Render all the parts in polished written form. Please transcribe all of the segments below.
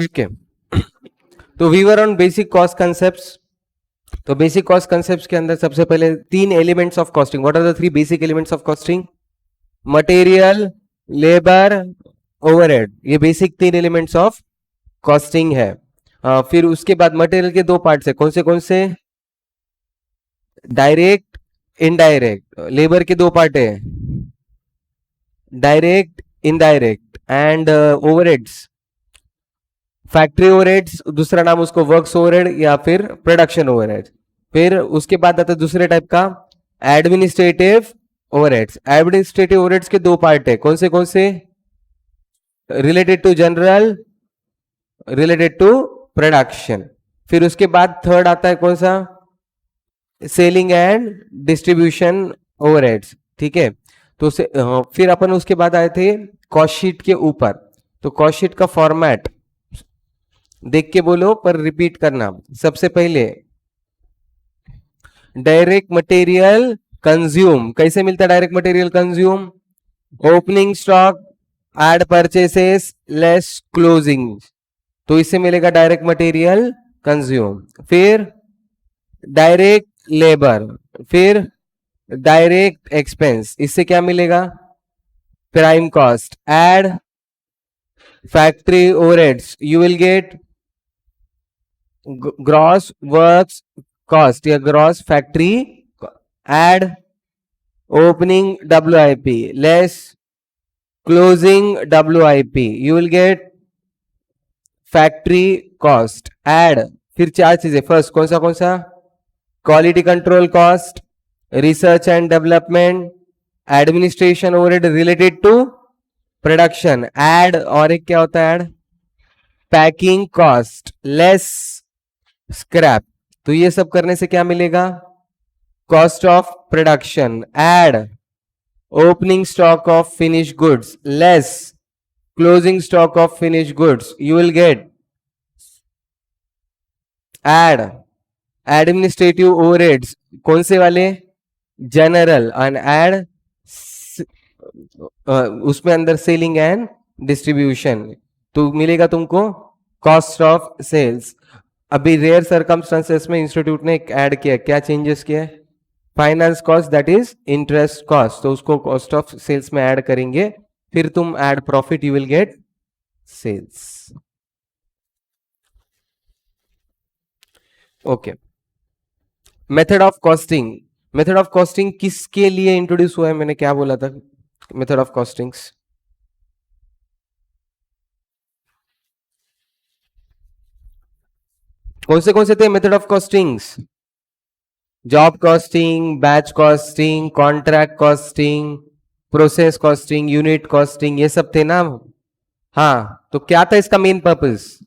Okay, तो we were on basic cost concepts. तो basic cost concepts के अंदर सबसे पहले तीन elements of costing. What are the three basic elements of costing? Material, labour, overhead. ये बेसिक तीन एलिमेंट्स ऑफ कॉस्टिंग है। फिर उसके बाद मटेरियल के दो पार्ट्स है, कौन से? Direct, indirect. लेबर के दो पार्ट है, direct, indirect. And overheads, factory overheads, दूसरा नाम उसको वर्क्स ओवरहेड या फिर प्रोडक्शन ओवरहेड। फिर उसके बाद आता है दूसरे टाइप का एडमिनिस्ट्रेटिव ओवरहेड्स। एडमिनिस्ट्रेटिव ओवरहेड्स के दो पार्ट है, कौन से? Related to general, related to production. फिर उसके बाद थर्ड आता है कौन सा? Selling and distribution overheads. ठीक है, तो फिर अपन उसके बाद आए थे कॉस्ट शीट के ऊपर। तो कॉस्ट शीट का फॉर्मेट देख के बोलो पर रिपीट करना। सबसे पहले डायरेक्ट मटेरियल कंज्यूम, कैसे मिलता है direct material consume? Opening stock, add purchases, less closing, तो इससे मिलेगा डायरेक्ट मटेरियल कंज्यूम। फिर डायरेक्ट लेबर, फिर डायरेक्ट एक्सपेंस, इससे क्या मिलेगा? Prime cost. Add factory overheads, you will get gross works cost या gross factory. Add opening WIP, less closing WIP, you will get factory cost. Add, फिर चार चीजें, first कौन सा? Quality control cost, research and development, administration overhead related to production. Add, और एक क्या होता है? Add packing cost, less scrap. तो ये सब करने से क्या मिलेगा? Cost of production. Add opening stock of finish goods, less closing stock of finish goods, you will get add administrative overheads, कौन से वाले? जनरल। एंड एड उसमें अंदर सेलिंग एंड डिस्ट्रीब्यूशन, तो मिलेगा तुमको कॉस्ट ऑफ सेल्स। अभी रेयर सर्कमस्टांसेस में इंस्टीट्यूट ने एक ऐड किया, क्या चेंजेस किया है? Finance cost, that is interest cost, तो उसको कॉस्ट ऑफ सेल्स में ऐड करेंगे। फिर तुम add profit, you will get sales. Okay, method of costing. Method of costing किसके लिए इंट्रोड्यूस हुआ है? मैंने क्या बोला था? मेथड ऑफ कॉस्टिंग्स कौन से थे method of costings? Job costing, batch costing, contract costing, process costing, unit costing, ये सब थे ना। हाँ, तो क्या था इसका मेन पर्पस?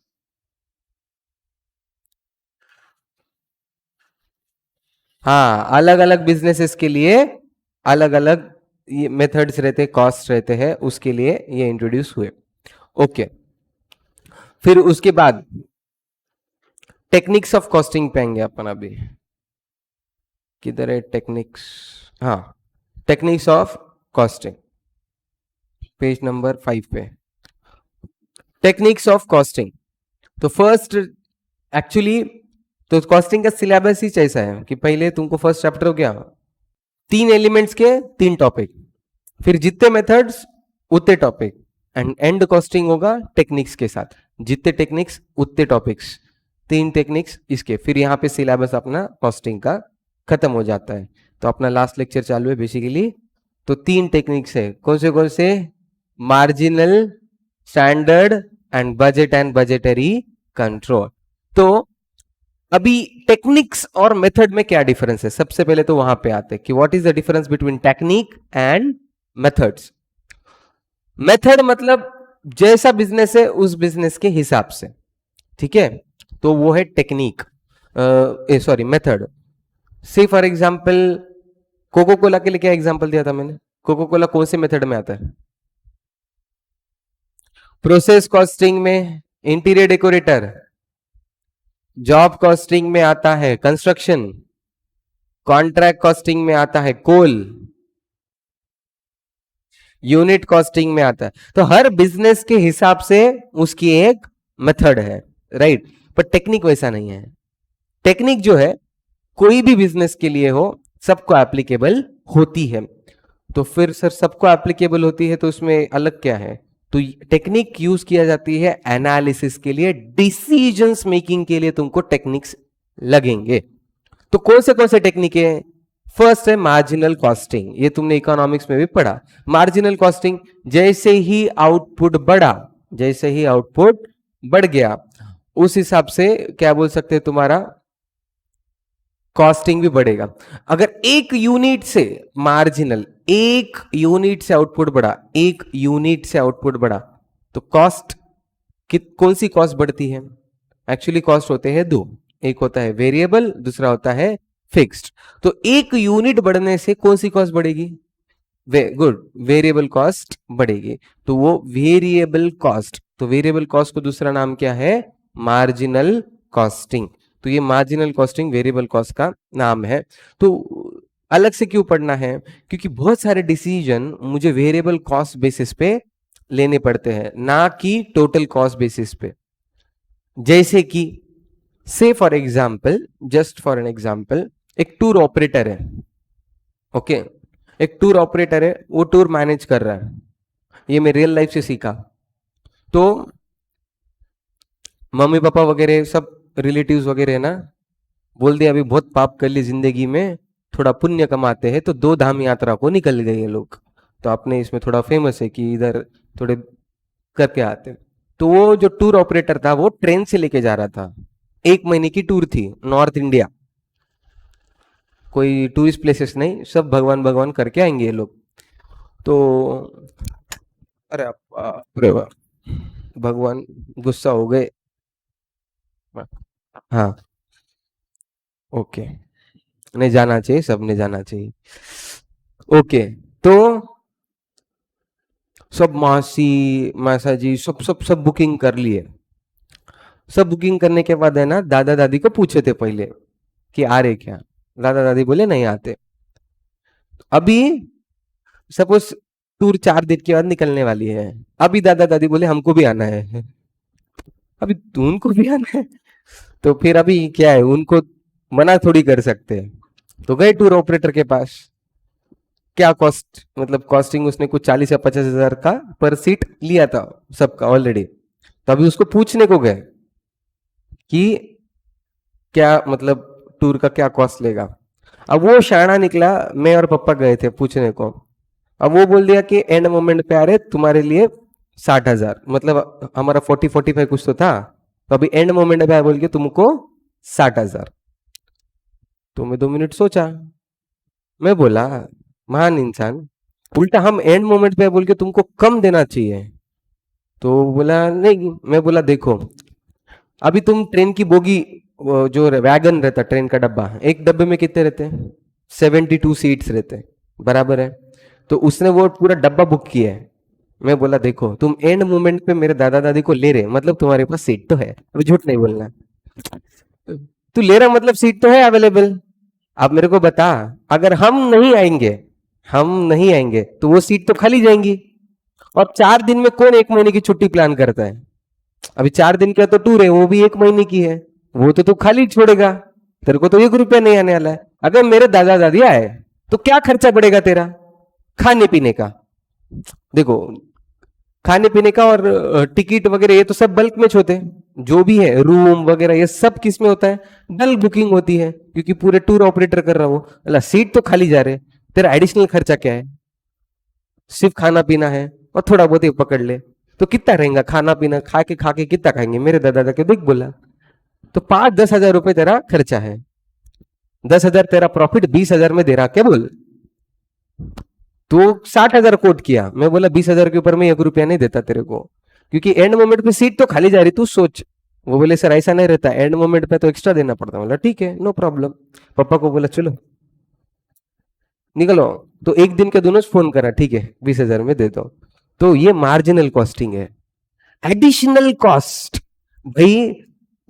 हाँ, अलग अलग बिजनेसेस के लिए अलग अलग ये मेथड्स रहते, कॉस्ट रहते हैं, उसके लिए ये इंट्रोड्यूस हुए। ओके, फिर उसके बाद टेक्निक्स ऑफ कॉस्टिंग पे आएंगे अपन। अभी किधर है टेक्निक्स? हाँ, techniques of costing, page number 5 पे। टेक्निक्स ऑफ कॉस्टिंग, तो फर्स्ट एक्चुअली तो कॉस्टिंग का सिलेबस ही ऐसा है कि पहले तुमको फर्स्ट चैप्टर हो गया, 3 एलिमेंट्स के 3 टॉपिक, फिर जितने मेथड्स उतने टॉपिक, एंड एंड कॉस्टिंग होगा टेक्निक्स के साथ, जितने टेक्निक्स उतने टॉपिक्स, 3 टेक्निक्स इसके। फिर यहाँ पे सिलेबस अपना कॉस्टिंग का खत्म हो जाता है। तो अपना लास्ट लेक्चर चालू है बेसिकली। तो 3 टेक्निक्स है, कौन से? Marginal, standard and budget and budgetary control. तो अभी टेक्निक्स और मेथड में क्या डिफरेंस है? सबसे पहले तो वहां पे आते हैं कि what is the difference between technique and methods. Method मतलब जैसा बिजनेस है उस बिजनेस के हिसाब से, ठीक है, तो वो है टेक्निक, सॉरी मेथड। से फॉर एग्जांपल कोको कोला के लिए क्या एग्जांपल दिया था मैंने? कोको कोला कौन से मेथड में आता है? प्रोसेस कॉस्टिंग में इंटीरियर डेकोरेटर, जॉब कॉस्टिंग में आता है कंस्ट्रक्शन, कॉन्ट्रैक्ट कॉस्टिंग में आता है कोल, यूनिट कॉस्टिंग में आता है। तो हर बिजनेस के हिसाब से उसकी एक मेथड है, राइट। पर टेक्निक वैसा नहीं है। टेक्निक जो है कोई भी बिजनेस के लिए हो, सबको एप्लीकेबल होती है। तो फिर सर सबको एप्लीकेबल होती है तो उसमें अलग क्या है? तो टेक्निक यूज किया जाती है एनालिसिस के लिए, डिसीजंस मेकिंग के लिए तुमको टेक्निक्स लगेंगे। तो कौन से टेक्निक है? फर्स्ट है मार्जिनल कॉस्टिंग, ये तुमने इकोनॉमिक्स में भी पढ़ा। मार्जिनल कॉस्टिंग, जैसे ही आउटपुट बढ़ा, जैसे ही आउटपुट बढ़ गया, उस हिसाब से क्या बोल सकते हैं, तुम्हारा कॉस्टिंग भी बढ़ेगा। अगर एक यूनिट से मार्जिनल, एक यूनिट से आउटपुट बढ़ा, एक यूनिट से आउटपुट बढ़ा, तो कॉस्ट कौन सी कॉस्ट बढ़ती है? एक्चुअली कॉस्ट होते हैं दो, एक होता है वेरिएबल, दूसरा होता है फिक्स्ड। तो एक यूनिट बढ़ने से कौन सी कॉस्ट बढ़ेगी? गुड, वेरिएबल कॉस्ट बढ़ेगी। तो वो वेरिएबल कॉस्ट, तो वेरिएबल कॉस्ट को दूसरा नाम क्या है? Marginal costing. तो ये मार्जिनल कॉस्टिंग वेरिएबल कॉस्ट का नाम है। तो अलग से क्यों पढ़ना है? क्योंकि बहुत सारे डिसीजन मुझे वेरिएबल कॉस्ट बेसिस पे लेने पड़ते हैं, ना कि टोटल कॉस्ट बेसिस पे। जैसे कि से for example, just for an example, एक टूर ऑपरेटर है, ओके एक टूर ऑपरेटर है, वो टूर मैनेज कर रहा है। ये मैं रियल लाइफ से सीखा। तो मम्मी पापा वगैरह सब रिलेटिव्स वगैरह है ना, बोल दिया अभी बहुत पाप कर ली जिंदगी में, थोड़ा पुण्य कमाते हैं, तो 2 धाम यात्रा को निकल गए ये लोग। तो अपने इसमें थोड़ा फेमस है कि इधर थोड़े करके आते। तो वो जो टूर ऑपरेटर था वो ट्रेन से लेके जा रहा था, 1 महीने की टूर थी, नॉर्थ इंडिया, कोई टूरिस्ट प्लेसेस नहीं, सब भगवान भगवान करके आएंगे ये लोग। तो अरे वाह, भगवान गुस्सा हो गए। हाँ, ओके, नहीं जाना चाहिए, सबने जाना चाहिए। ओके, तो सब मासी मासा जी सब बुकिंग कर लिए। सब बुकिंग करने के बाद है ना, दादा दादी को पूछे थे पहले कि आ रहे क्या? दादा दादी बोले नहीं आते। अभी सपोज टूर 4 दिन के बाद निकलने वाली है, अभी दादा दादी बोले हमको भी आना है। अभी उनको भी आना है, तो फिर अभी क्या है, उनको मना थोड़ी कर सकते हैं। तो गए टूर ऑपरेटर के पास, क्या कॉस्ट, मतलब कॉस्टिंग उसने कुछ 40 या 50 हजार का पर सीट लिया था सबका ऑलरेडी। तो अभी उसको पूछने को गए कि क्या मतलब टूर का क्या कॉस्ट लेगा। अब वो शाना निकला, मैं और पापा गए थे पूछने को। अब वो बोल दिया कि एंड मोमेंट पे आ रहे तुम्हारे लिए 60,000, मतलब हमारा 40-45 कुछ तो था, तो अभी एंड मोमेंट पे आया बोल के तुमको 60,000। तो मैं 2 मिनट सोचा, मैं बोला महान इंसान, उल्टा हम एंड मोमेंट पे बोल के तुमको कम देना चाहिए। तो बोला नहीं। मैं बोला देखो, अभी तुम ट्रेन की बोगी, वो जो वैगन रहता ट्रेन का डब्बा, एक डब्बे में कितने रहते हैं? 72 सीट्स रहते हैं, बराबर है। तो उसने वो पूरा डब्बा बुक किया है। मैं बोला देखो, तुम एंड मोमेंट पे मेरे दादा दादी को ले रहे, मतलब तुम्हारे पास सीट तो है, अभी झूठ नहीं बोलना। तू ले रहा मतलब सीट तो है अवेलेबल। अब मेरे को बता, अगर हम नहीं आएंगे तो वो सीट तो खाली जाएंगी। और 4 दिन में कौन 1 महीने की छुट्टी प्लान करता है? अभी 4 दिन का तो टूर है, वो भी 1 महीने की है, वो तो तू खाली छोड़ेगा, तेरे को तो 1 रुपया नहीं आने वाला है। अगर मेरे दादा दादी आए तो क्या खर्चा पड़ेगा तेरा? खाने पीने का, देखो खाने पीने का और टिकट वगैरह ये तो सब बल्क में होते हैं, जो भी है रूम वगैरह ये सब किस में होता है? बल्क बुकिंग होती है, क्योंकि पूरे टूर ऑपरेटर कर रहा वो। अल्लाह सीट तो खाली जा रहे, तेरा एडिशनल खर्चा क्या है? सिर्फ खाना पीना है और थोड़ा बहुत ही पकड़ ले, तो कितना रहेगा? खाना पीना खा के कितना खाएंगे? मेरे दादा दादा के देख बोला, तो 5-10 हजार रुपए तेरा खर्चा है, 10,000 तेरा प्रॉफिट, 20,000 में दे रहा, क्या बोल? तो 60,000 कोट किया। मैं बोला 20,000 के ऊपर मैं 1 रुपया नहीं देता तेरे को, क्योंकि एंड मोमेंट पे सीट तो खाली जा रही, तू सोच। वो बोले सर ऐसा नहीं रहता, एंड मोमेंट पे तो एक्स्ट्रा देना पड़ता। बोला ठीक है, नो प्रॉब्लम। पापा को बोला चलो निकलो। तो एक दिन के दोनों फोन करा, ठीक है 20,000 में दे दो। तो ये मार्जिनल कॉस्टिंग है। एडिशनल कॉस्ट, भाई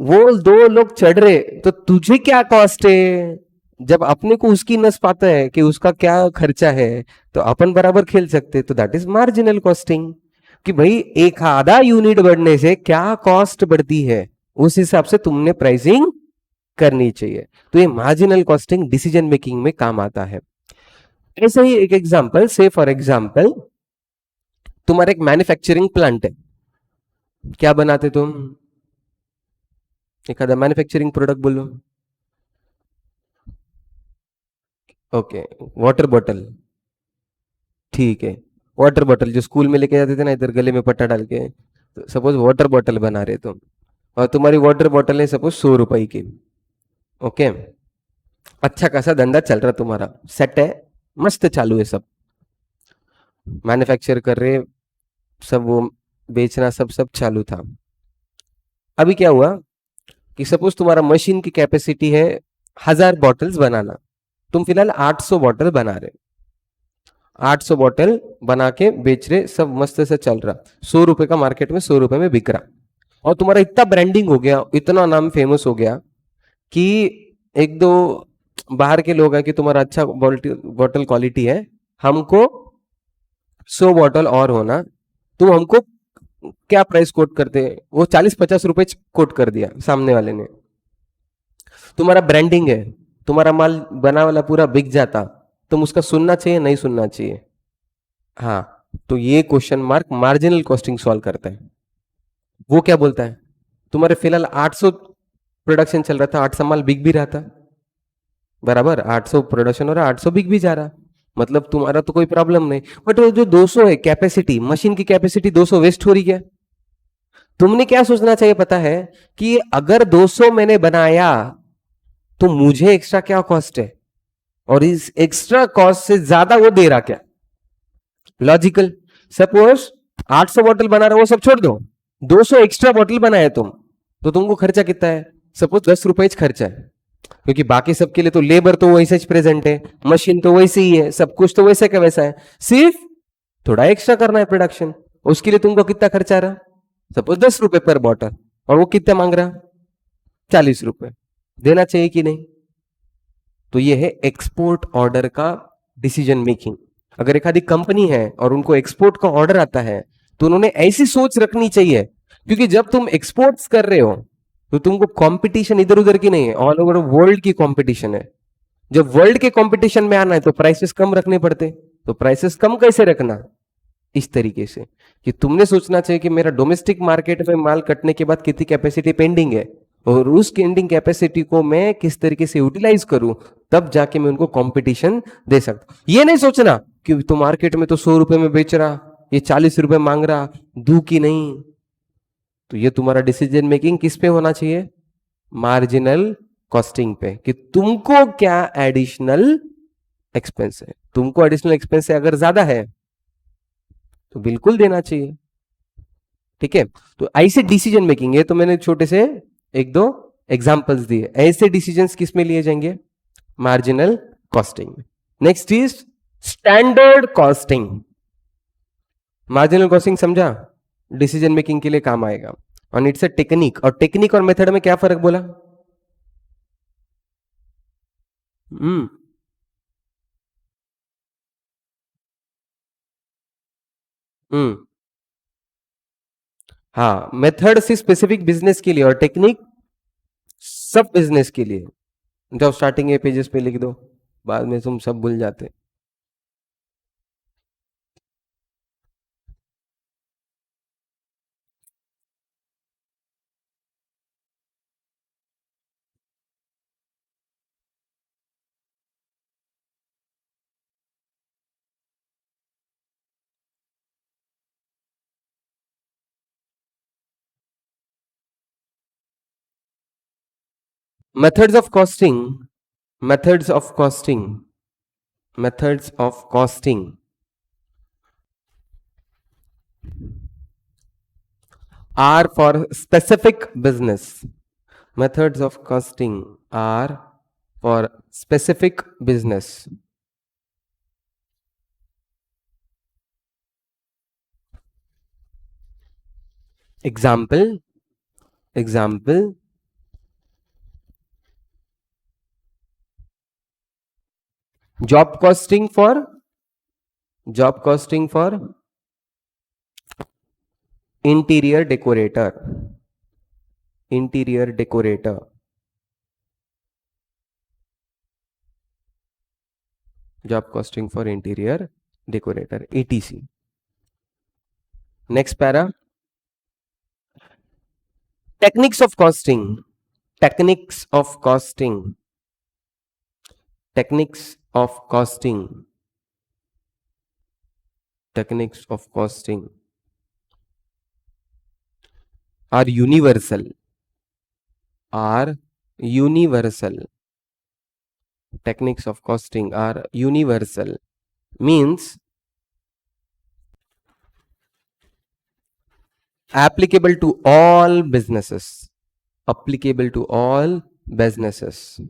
वो 2 लोग चढ़ रहे तो तुझे क्या कॉस्ट है? जब अपने को उसकी नस पाता है कि उसका क्या खर्चा है, तो अपन बराबर खेल सकते, तो दैट इज मार्जिनल कॉस्टिंग। कि भाई एक आधा यूनिट बढ़ने से क्या कॉस्ट बढ़ती है, उस हिसाब से तुमने प्राइसिंग करनी चाहिए। तो ये मार्जिनल कॉस्टिंग डिसीजन मेकिंग में काम आता है। ऐसे ही एक एग्जांपल, से फॉर एग्जांपल तुम्हारा एक मैन्युफैक्चरिंग प्लांट है, क्या बनाते तुम? एक आधा मैन्युफैक्चरिंग प्रोडक्ट बोलो। ओके, वाटर बॉटल, ठीक है। वाटर बॉटल जो स्कूल में लेके जाते थे ना, इधर गले में पट्टा डाल के, तो सपोज वाटर बॉटल बना रहे तुम, और तुम्हारी वाटर बॉटल है सपोज 100 रुपए की। ओके, अच्छा खासा धंधा चल रहा तुम्हारा, सेट है, मस्त चालू है सब, मैन्युफैक्चर कर रहे, सब वो बेचना सब सब चालू था। अभी क्या हुआ कि सपोज तुम्हारा मशीन की कैपेसिटी है 1000 बॉटल्स बनाना, तुम फिलहाल 800 बॉटल बना रहे, 800 बॉटल बना के बेच रहे, सब मस्त से चल रहा, 100 रुपए का मार्केट में 100 रुपए में बिक रहा, और तुम्हारा इतना ब्रांडिंग हो गया, इतना नाम फेमस हो गया कि एक दो बाहर के लोग हैं कि तुम्हारा अच्छा बॉटल क्वालिटी है, हमको 100 बॉटल और होना, तुम हमको क्या प्राइस कोट करते हैं, वो 40-50 रुपए कोट कर दिया सामने वाले ने, तुम्हारा ब्रांडिंग है, तुम्हारा माल बना वाला पूरा बिक जाता, तुम उसका सुनना चाहिए नहीं सुनना चाहिए? हाँ, तो ये question mark marginal costing solve करता है। वो क्या बोलता है, तुम्हारे फिलहाल 800 प्रोडक्शन चल रहा था, 800 माल बिक भी रहा था, बराबर 800 प्रोडक्शन हो रहा, 800 बिक भी जा रहा, मतलब तुम्हारा तो कोई प्रॉब्लम नहीं। बट वो जो 200 है कैपेसिटी, मशीन की कैपेसिटी 200 वेस्ट हो रही है। तुमने क्या सोचना चाहिए पता है, कि अगर 200 मैंने बनाया तो मुझे एक्स्ट्रा क्या कॉस्ट है, और इस एक्स्ट्रा कॉस्ट से ज्यादा वो दे रहा क्या? लॉजिकल। सपोज 800 बॉटल बना रहा, वो सब छोड़ दो, 200 एक्स्ट्रा बॉटल बनाए तुम, तो तुमको खर्चा कितना है? सपोज 10 रुपए खर्चा है, क्योंकि बाकी सबके लिए तो लेबर तो वैसे ही प्रेजेंट है, मशीन तो वैसे ही है, सब कुछ तो वैसे का वैसा है, सिर्फ थोड़ा एक्स्ट्रा करना है प्रोडक्शन, उसके लिए तुमको कितना खर्चा रहा? सपोज 10 रुपए पर बॉटल, और वो कितना मांग रहा? 40 रुपए। देना चाहिए कि नहीं? तो ये है एक्सपोर्ट ऑर्डर का डिसीजन मेकिंग। अगर एक आधी कंपनी है और उनको एक्सपोर्ट का ऑर्डर आता है, तो उन्होंने ऐसी सोच रखनी चाहिए, क्योंकि जब तुम एक्सपोर्ट्स कर रहे हो तो तुमको कंपटीशन इधर उधर की नहीं है, ऑल ओवर वर्ल्ड की कंपटीशन है। जब वर्ल्ड के कंपटीशन में आना है तो प्राइसेस कम रखने पड़ते, तो प्राइसेस कम कैसे रखना? इस तरीके से कि तुमने सोचना चाहिए कि मेरा डोमेस्टिक मार्केट में माल कटने के बाद कितनी कैपेसिटी पेंडिंग है, और उस पेंडिंग कैपेसिटी को मैं किस तरीके से यूटिलाइज करूं, तब जाके मैं उनको कंपटीशन दे सकता। ये नहीं सोचना कि तो मार्केट में तो 100 रुपए में बेच रहा, ये 40 रुपए मांग रहा, दू की नहीं। तो ये तुम्हारा डिसीजन मेकिंग किस पे होना चाहिए? मार्जिनल कॉस्टिंग पे, कि तुमको क्या एडिशनल एक्सपेंस है, तुमको एडिशनल एक्सपेंस है अगर ज्यादा है तो बिल्कुल देना चाहिए। ठीक है, तो ऐसे डिसीजन मेकिंग, ये तो मैंने छोटे से एक दो एग्जांपल्स दिए, ऐसे डिसीजंस किस में लिए जाएंगे? मार्जिनल कॉस्टिंग में। Next is standard costing. Marginal costing समझा, डिसीजन मेकिंग के लिए काम आएगा, और इट्स अ टेक्निक। और टेक्निक और मेथड में क्या फर्क बोला? हम्म हम्म हाँ, मेथड से स्पेसिफिक बिजनेस के लिए, और टेक्निक सब बिजनेस के लिए। जब स्टार्टिंग के पेजेस पे लिख दो, बाद में तुम सब भूल जाते। methods of costing methods of costing methods of costing are for specific business. Methods of costing are for specific business. Example, job costing for job costing for interior decorator, interior decorator, job costing for interior decorator, etc. Next para, techniques of costing, techniques of costing, techniques of costing, techniques of costing are universal, are universal, techniques of costing are universal, means applicable to all businesses, applicable to all businesses,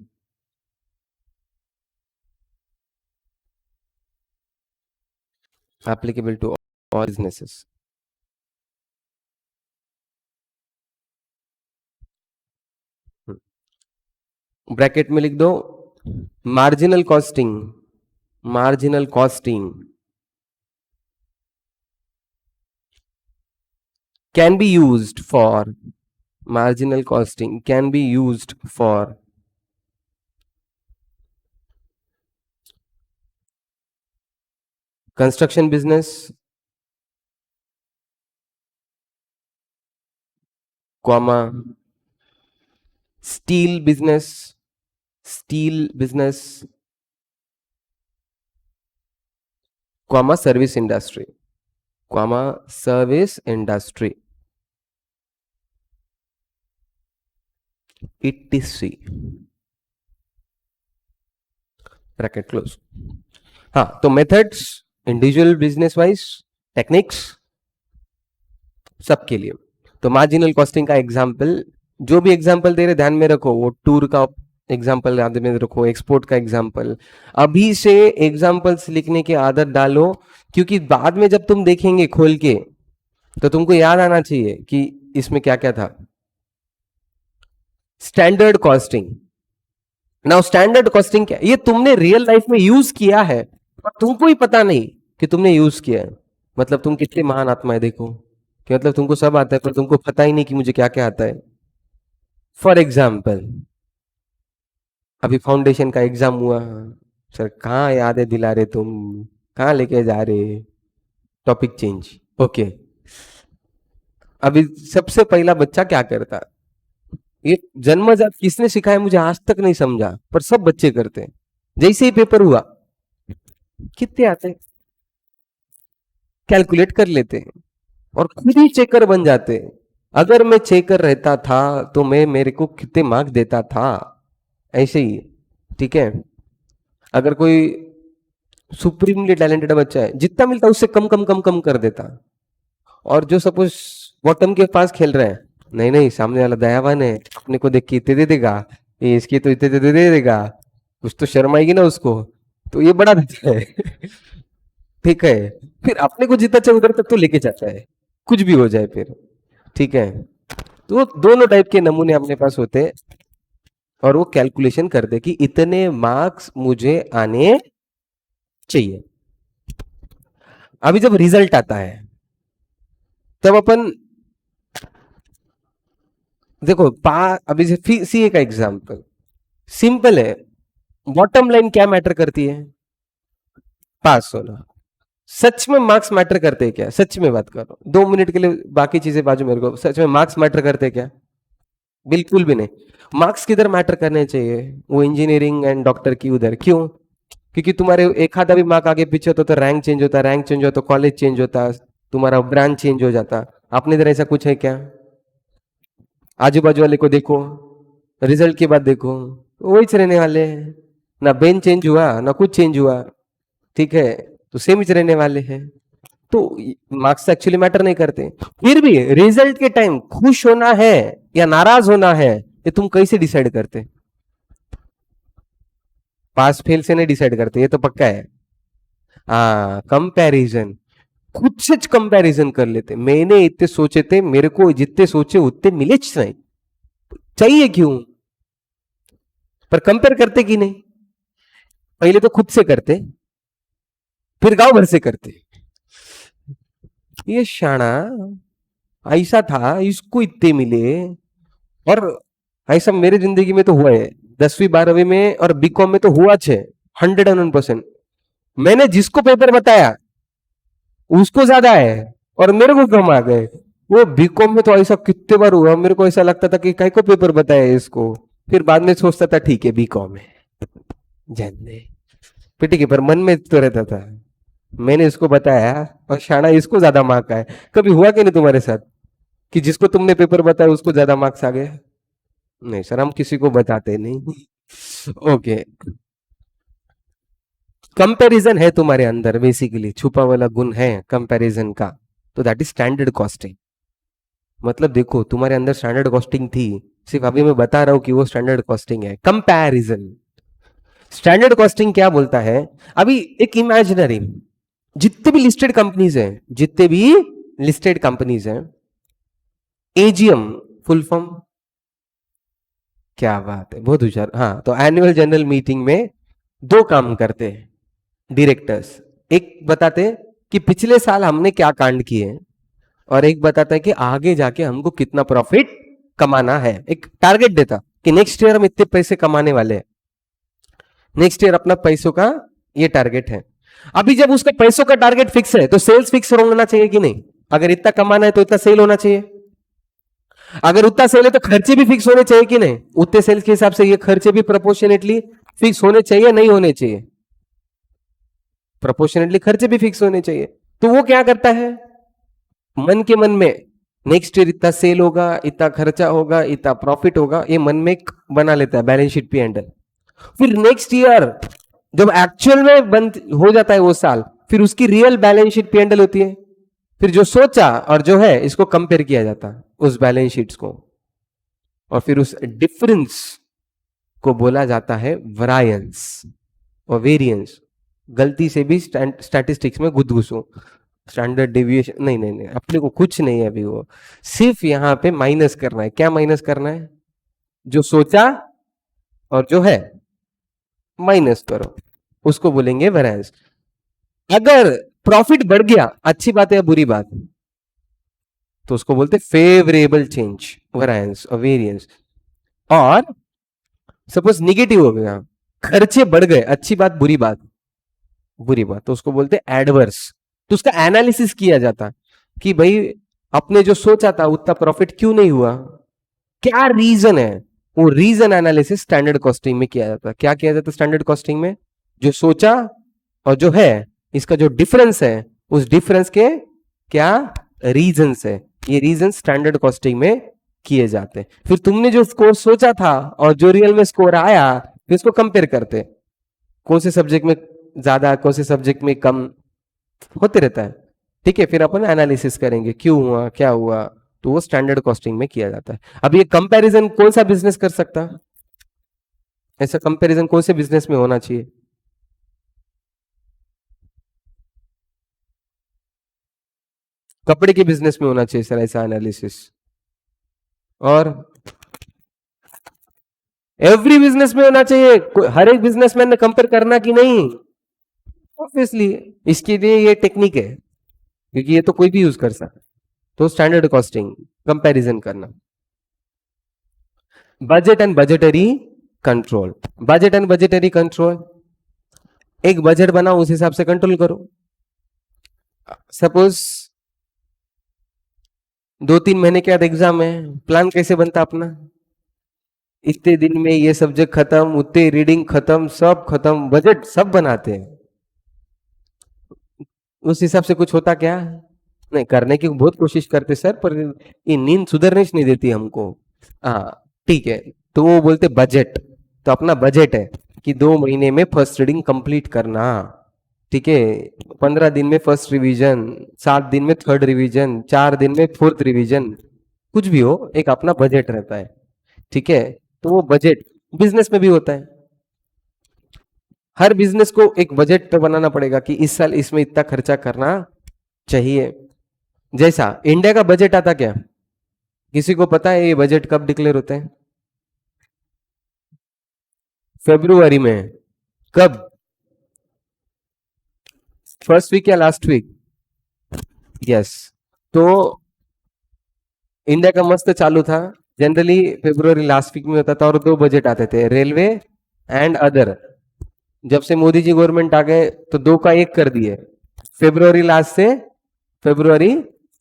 applicable to all businesses. Bracket में लिख दो marginal costing, marginal costing can be used for, marginal costing can be used for construction business, comma, steel business, steel business, comma, service industry, comma, service industry, etc. Bracket close. हाँ, तो methods individual business wise, techniques सबके लिए. तो marginal costing का example, जो भी example दे रहे ध्यान में रखो, वो टूर का एग्जांपल याद में रखो, एक्सपोर्ट का एग्जांपल. अभी से एग्जांपल्स लिखने की आदत डालो, क्योंकि बाद में जब तुम देखेंगे खोल के तो तुमको याद आना चाहिए कि इसमें क्या क्या था. Standard costing. Now standard costing क्या, ये तुमने रियल लाइफ में यूज किया है और तुमको ही पता नहीं कि तुमने यूज किया है. मतलब तुम कितने महान आत्मा है देखो, कि मतलब तुमको सब आता है पर तुमको पता ही नहीं कि मुझे क्या क्या आता है. फॉर एग्जाम्पल, अभी फाउंडेशन का एग्जाम हुआ, सर कहाँ यादें दिला रहे तुम, कहाँ लेके जा रहे, टॉपिक चेंज. ओके, अभी सबसे पहला बच्चा क्या करता, ये जन्मजात किसने सिखाया मुझे आज तक नहीं समझा, पर सब बच्चे करते हैं. जैसे ही पेपर हुआ कितने आते हैं, कैलकुलेट कर लेते हैं और खुद ही चेकर बन जाते हैं. अगर मैं चेकर रहता था तो मैं मेरे को कितने मार्क्स देता था, ऐसे ही. ठीक है, अगर कोई सुप्रीमली टैलेंटेड बच्चा है, जितना मिलता उससे कम कम कम कम कर देता. और जो सपोज बॉटम के पास खेल रहे हैं, नहीं नहीं सामने वाला दयावान है, अपने को देख के इतने दे देगा, ये इसके तो इतने दे देगा, कुछ तो शर्म आएगी ना उसको, तो ये बड़ा देता है. ठीक है, फिर अपने को जितना चाहिए उधर तक तो लेके जाता है, कुछ भी हो जाए फिर. ठीक है, तो दोनों टाइप के नमूने अपने पास होते हैं और वो कैलकुलेशन कर दे कि इतने मार्क्स मुझे आने चाहिए. अभी जब रिजल्ट आता है तब अपन देखो अभी से सीए का एग्जांपल सिंपल है. बॉटम लाइन क्या मैटर करती है, पास होना. सच में मार्क्स मैटर करते हैं क्या, सच में बात करो 2 मिनट के लिए, बाकी चीजें बाजू में रखो. सच में मार्क्स मैटर करते हैं क्या, बिल्कुल भी नहीं. मार्क्स किधर मैटर करने चाहिए, वो इंजीनियरिंग एंड डॉक्टर की उधर. क्यों, क्योंकि तुम्हारे एक आधा भी मार्क आगे पीछे होता तो रैंक चेंज होता, रैंक चेंज होता तो कॉलेज चेंज होता, तुम्हारा ब्रांच चेंज हो जाता. अपने इधर ऐसा कुछ है क्या, आजू बाजू वाले को देखो, रिजल्ट के बाद देखो वही रहने वाले हैं, ना बेंच चेंज हुआ ना कुछ चेंज हुआ. ठीक है, तो सेम ही रहने वाले हैं. तो मार्क्स एक्चुअली मैटर नहीं करते. फिर भी रिजल्ट के टाइम खुश होना है या नाराज होना है, ये तुम कैसे डिसाइड करते, पास फेल से नहीं डिसाइड करते, ये तो पक्का है. हाँ, कंपैरिजन, खुद से कंपैरिजन कर लेते. मैंने इतने सोचे थे, मेरे को जितने सोचे उतने मिले नहीं, चाहिए क्यों, पर कंपेयर करते कि नहीं. पहले तो खुद से करते, फिर गांव भर से करते. ये शाना ऐसा था, इसको इतने मिले। और ऐसा मेरे जिंदगी में तो हुआ है, 10वीं 12वीं में और बीकॉम में तो हुआ छे 101%। मैंने जिसको पेपर बताया उसको ज्यादा है और मेरे को कम आ गए। वो बीकॉम में तो ऐसा कितने बार हुआ, मेरे को ऐसा लगता था कि काय को पेपर बताया इसको। फिर बाद में सोचता था ठीक है बीकॉम है, जानने फिर ठीक है, पर मन में तो रहता था मैंने इसको बताया और शाना इसको ज्यादा मार्क आए। कभी हुआ कि नहीं तुम्हारे साथ कि जिसको तुमने पेपर बताया उसको ज्यादा मार्क्स आ गए? नहीं सर, हम किसी को बताते नहीं। ओके, कंपैरिजन है तुम्हारे अंदर, बेसिकली छुपा वाला गुण है कंपैरिजन का, तो दैट इज स्टैंडर्ड कॉस्टिंग। मतलब देखो तुम्हारे अंदर स्टैंडर्ड कॉस्टिंग थी, सिर्फ अभी मैं बता रहा हूं कि वो स्टैंडर्ड कॉस्टिंग है। कंपैरिजन, स्टैंडर्ड कॉस्टिंग क्या बोलता है? अभी एक इमेजिनरी, जितने भी लिस्टेड कंपनीज हैं, जितने भी लिस्टेड कंपनीज हैं, एजीएम फुल फॉर्म, क्या बात है, बहुत होशियार। हाँ, तो एनुअल जनरल मीटिंग में दो काम करते हैं डायरेक्टर्स। एक बताते हैं कि पिछले साल हमने क्या कांड किए, और एक बताता है कि आगे जाके हमको कितना प्रॉफिट कमाना है। एक टारगेट देता कि नेक्स्ट ईयर हम इतने पैसे कमाने वाले हैं, नेक्स्ट ईयर अपना पैसों का ये टारगेट है। अभी जब उसका पैसों का टारगेट फिक्स है तो सेल्स फिक्स होना चाहिए कि नहीं? अगर इतना कमाना है तो इतना सेल होना चाहिए। अगर उतना सेल है तो खर्चे भी फिक्स होने चाहिए कि नहीं? उतने सेल्स के हिसाब से ये खर्चे भी प्रोपोर्शनेटली फिक्स होने चाहिए, नहीं होने चाहिए? प्रोपोर्शनेटली खर्चे भी फिक्स होने चाहिए। तो वो क्या करता है, मन के मन में नेक्स्ट ईयर इतना सेल होगा, इतना खर्चा होगा, इतना प्रॉफिट होगा, ये मन में बना लेता है बैलेंस शीट पे हैंडल। फिर नेक्स्ट ईयर जब एक्चुअल में बंद हो जाता है वो साल, फिर उसकी रियल बैलेंस शीट पे हैंडल होती है। फिर जो सोचा और जो है इसको कंपेयर किया जाता है उस बैलेंस शीट्स को, और फिर उस डिफरेंस को बोला जाता है वरायंस और वेरिएंस। गलती से भी स्टैटिस्टिक्स में घुस घुसो, स्टैंडर्ड डेविएशन नहीं नहीं नहीं, अपने को कुछ नहीं है अभी, वो सिर्फ यहां पे माइनस करना है। क्या माइनस करना है? जो सोचा और जो है माइनस करो, उसको बोलेंगे वेरिएंस। अगर प्रॉफिट बढ़ गया, अच्छी बात है या बुरी बात, तो उसको बोलते फेवरेबल चेंज, वेरिएंस और वेरिएंस। और सपोज निगेटिव हो गया, खर्चे बढ़ गए, अच्छी बात बुरी बात? बुरी बात, तो उसको बोलते एडवर्स। तो उसका एनालिसिस किया जाता कि भाई अपने जो सोचा था उतना प्रॉफिट क्यों नहीं हुआ, क्या रीजन है। वो रीजन एनालिसिस स्टैंडर्ड कॉस्टिंग में किया जाता है। क्या किया जाता है स्टैंडर्ड कॉस्टिंग में? जो सोचा और जो है इसका जो डिफरेंस है, उस डिफरेंस के क्या रीजंस है, ये रीजन स्टैंडर्ड कॉस्टिंग में किए जाते हैं। फिर तुमने जो स्कोर सोचा था और जो रियल में स्कोर आया, फिर इसको कंपेयर करते, कौन से सब्जेक्ट में ज्यादा, कौन से सब्जेक्ट में कम, होते रहता है। ठीक है, फिर अपन एनालिसिस करेंगे क्यों हुआ, क्या हुआ, तो वो स्टैंडर्ड कॉस्टिंग में किया जाता है। अब ये कंपैरिजन कौन सा बिजनेस कर सकता है? ऐसा कंपैरिजन कौन से बिजनेस में होना चाहिए? कपड़े के बिजनेस में होना चाहिए सर ऐसा एनालिसिस। और एवरी बिजनेस में होना चाहिए, हर एक बिजनेसमैन ने कंपेयर करना कि नहीं? ऑब्वियसली, इसके लिए ये टेक्निक है, क्योंकि ये तो कोई भी यूज कर सकता है। तो स्टैंडर्ड कॉस्टिंग, कंपैरिजन करना। Budget and budgetary control, budget and budgetary control, एक बजट बनाओ उस हिसाब से कंट्रोल करो। सपोज 2-3 महीने के बाद एग्जाम है, प्लान कैसे बनता अपना? इतने दिन में ये सब्जेक्ट खत्म, उतने रीडिंग खत्म, सब खत्म, बजट सब बनाते हैं। उस हिसाब से कुछ होता क्या? नहीं, करने की बहुत कोशिश करते सर, पर ये नींद सुधरने ही नहीं देती हमको। हाँ, ठीक है, तो वो बोलते बजट। तो अपना बजट है कि 2 महीने में फर्स्ट रीडिंग कंप्लीट करना, ठीक है, 15 दिन में फर्स्ट रिवीजन, 7 दिन में थर्ड रिवीजन, 4 दिन में फोर्थ रिवीजन, कुछ भी हो, एक अपना बजट रहता है। ठीक है, तो वो बजट बिजनेस में भी होता है। हर बिजनेस को एक बजट तो बनाना पड़ेगा कि इस साल इसमें इतना खर्चा करना चाहिए। जैसा इंडिया का बजट आता क्या, किसी को पता है ये बजट कब डिक्लेयर होता है? फेब्रुवरी में। कब? फर्स्ट वीक या लास्ट वीक? यस। तो इंडिया का मस्त चालू था। जनरली फरवरी लास्ट वीक में होता था और दो बजट आते थे, रेलवे एंड अदर। जब से मोदी जी गवर्नमेंट आ गए तो दो का एक कर दिए। फरवरी लास्ट से फरवरी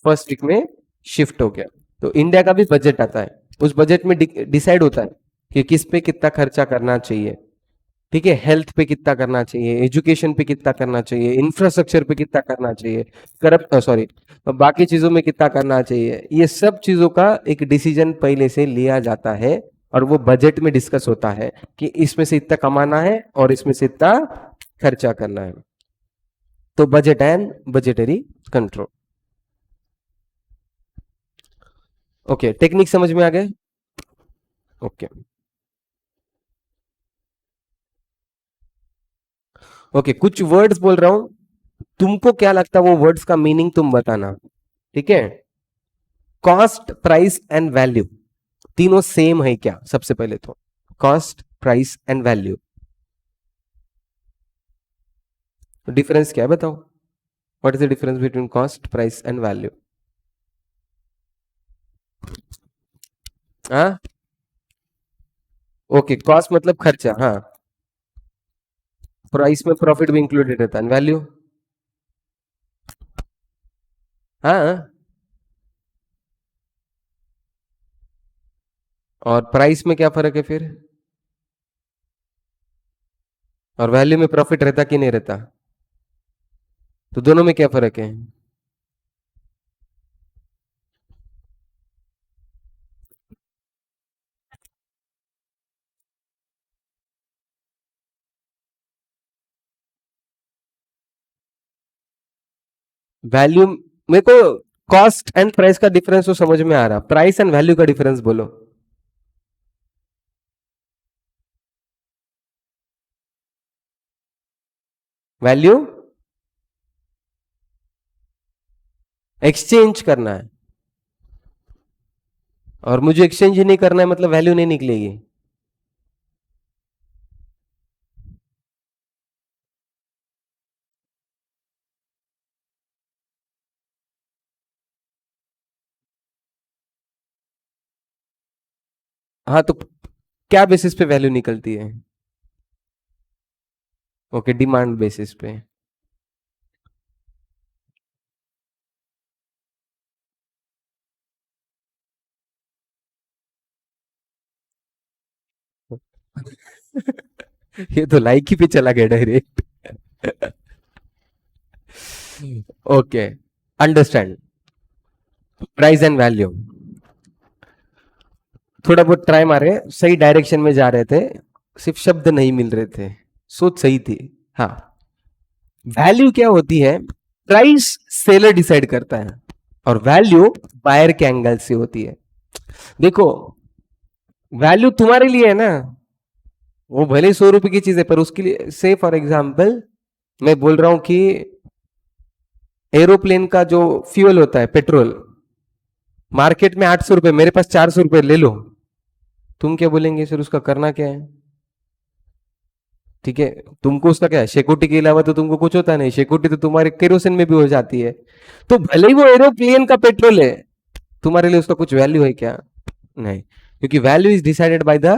फर्स्ट वीक में शिफ्ट हो गया। तो इंडिया का भी बजट आता है, उस बजट में डिसाइड होता है कि किस पे कितना खर्चा करना चाहिए। ठीक है, हेल्थ पे कितना करना चाहिए, एजुकेशन पे कितना करना चाहिए, इंफ्रास्ट्रक्चर पे कितना करना चाहिए, करप्ट सॉरी बाकी चीजों में कितना करना चाहिए। ये सब चीजों का एक डिसीजन पहले से लिया जाता है और वो बजट में डिस्कस होता है कि इसमें से इतना कमाना है और इसमें से इतना खर्चा करना है। तो budget and budgetary control. Okay, technique समझ में आ गए? ओके ओके, कुछ वर्ड्स बोल रहा हूं, तुमको क्या लगता है वो वर्ड्स का मीनिंग तुम बताना। ठीक है, कॉस्ट प्राइस एंड वैल्यू तीनों सेम है क्या? सबसे पहले तो cost price and value, difference क्या है बताओ? What is the difference between cost price and value? हाँ, ओके, कॉस्ट मतलब खर्चा, हाँ। प्राइस में प्रॉफिट भी इंक्लूडेड रहता है, वैल्यू, हाँ। और प्राइस में क्या फर्क है फिर? और वैल्यू में प्रॉफिट रहता कि नहीं रहता? तो दोनों में क्या फर्क है? वैल्यू, मेरे को कॉस्ट एंड प्राइस का डिफरेंस तो समझ में आ रहा, प्राइस एंड वैल्यू का डिफरेंस बोलो। वैल्यू एक्सचेंज करना है, और मुझे एक्सचेंज ही नहीं करना है मतलब वैल्यू नहीं निकलेगी। हाँ, तो क्या बेसिस पे वैल्यू निकलती है? ओके, डिमांड बेसिस पे। ये तो लाइक ही पे चला गया direct. Okay, understand. Price and value, थोड़ा बहुत ट्राई मारे, सही डायरेक्शन में जा रहे थे, सिर्फ शब्द नहीं मिल रहे थे, सोच सही थी। हाँ, वैल्यू क्या होती है? प्राइस सेलर डिसाइड करता है और वैल्यू बायर के एंगल से होती है। देखो, वैल्यू तुम्हारे लिए है ना, वो भले 100 रुपए की चीज है, पर उसके लिए से फॉर एग्जाम्पल मैं बोल रहा हूं कि एरोप्लेन का जो फ्यूल होता है पेट्रोल, मार्केट में 800 रुपए, मेरे पास 400 रुपए, ले लो। तुम क्या बोलेंगे सर उसका करना क्या है? ठीक है, तुमको उसका क्या है, शेकोटी के अलावा तो तुमको कुछ होता नहीं, शेकोटी तो तुम्हारे केरोसिन में भी हो जाती है। तो भले ही वो एरोप्लेन का पेट्रोल है, तुम्हारे लिए उसका कुछ वैल्यू है क्या? नहीं, क्योंकि value is decided by the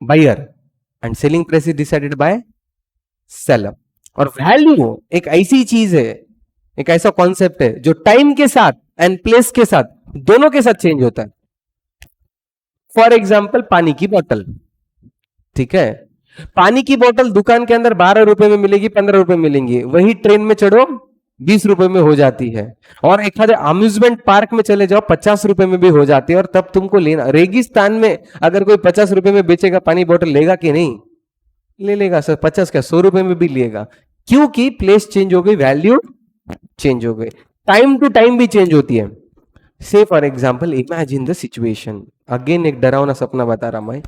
buyer and selling price is decided by seller. और वैल्यू एक ऐसी चीज है, एक ऐसा कॉन्सेप्ट है जो टाइम के साथ एंड प्लेस के साथ दोनों के साथ चेंज होता है। फॉर एग्जाम्पल पानी की बोतल, ठीक है, पानी की बोतल दुकान के अंदर 12 रुपए में मिलेगी, 15 रुपए मिलेंगी, वही ट्रेन में चढ़ो 20 रुपए में हो जाती है। और एक आधे अम्यूजमेंट पार्क में चले जाओ 50 रुपए में भी हो जाती है। और तब तुमको लेना, रेगिस्तान में अगर कोई 50 रुपए में बेचेगा पानी बोतल, लेगा कि नहीं? ले लेगा सर, 50 क्या 100 रुपए में भी लेगा, क्योंकि प्लेस चेंज हो गई, वैल्यू चेंज हो गई, टाइम टू टाइम भी चेंज होती है। से for example imagine the situation, again एक डरावना सपना बता रहा मैं।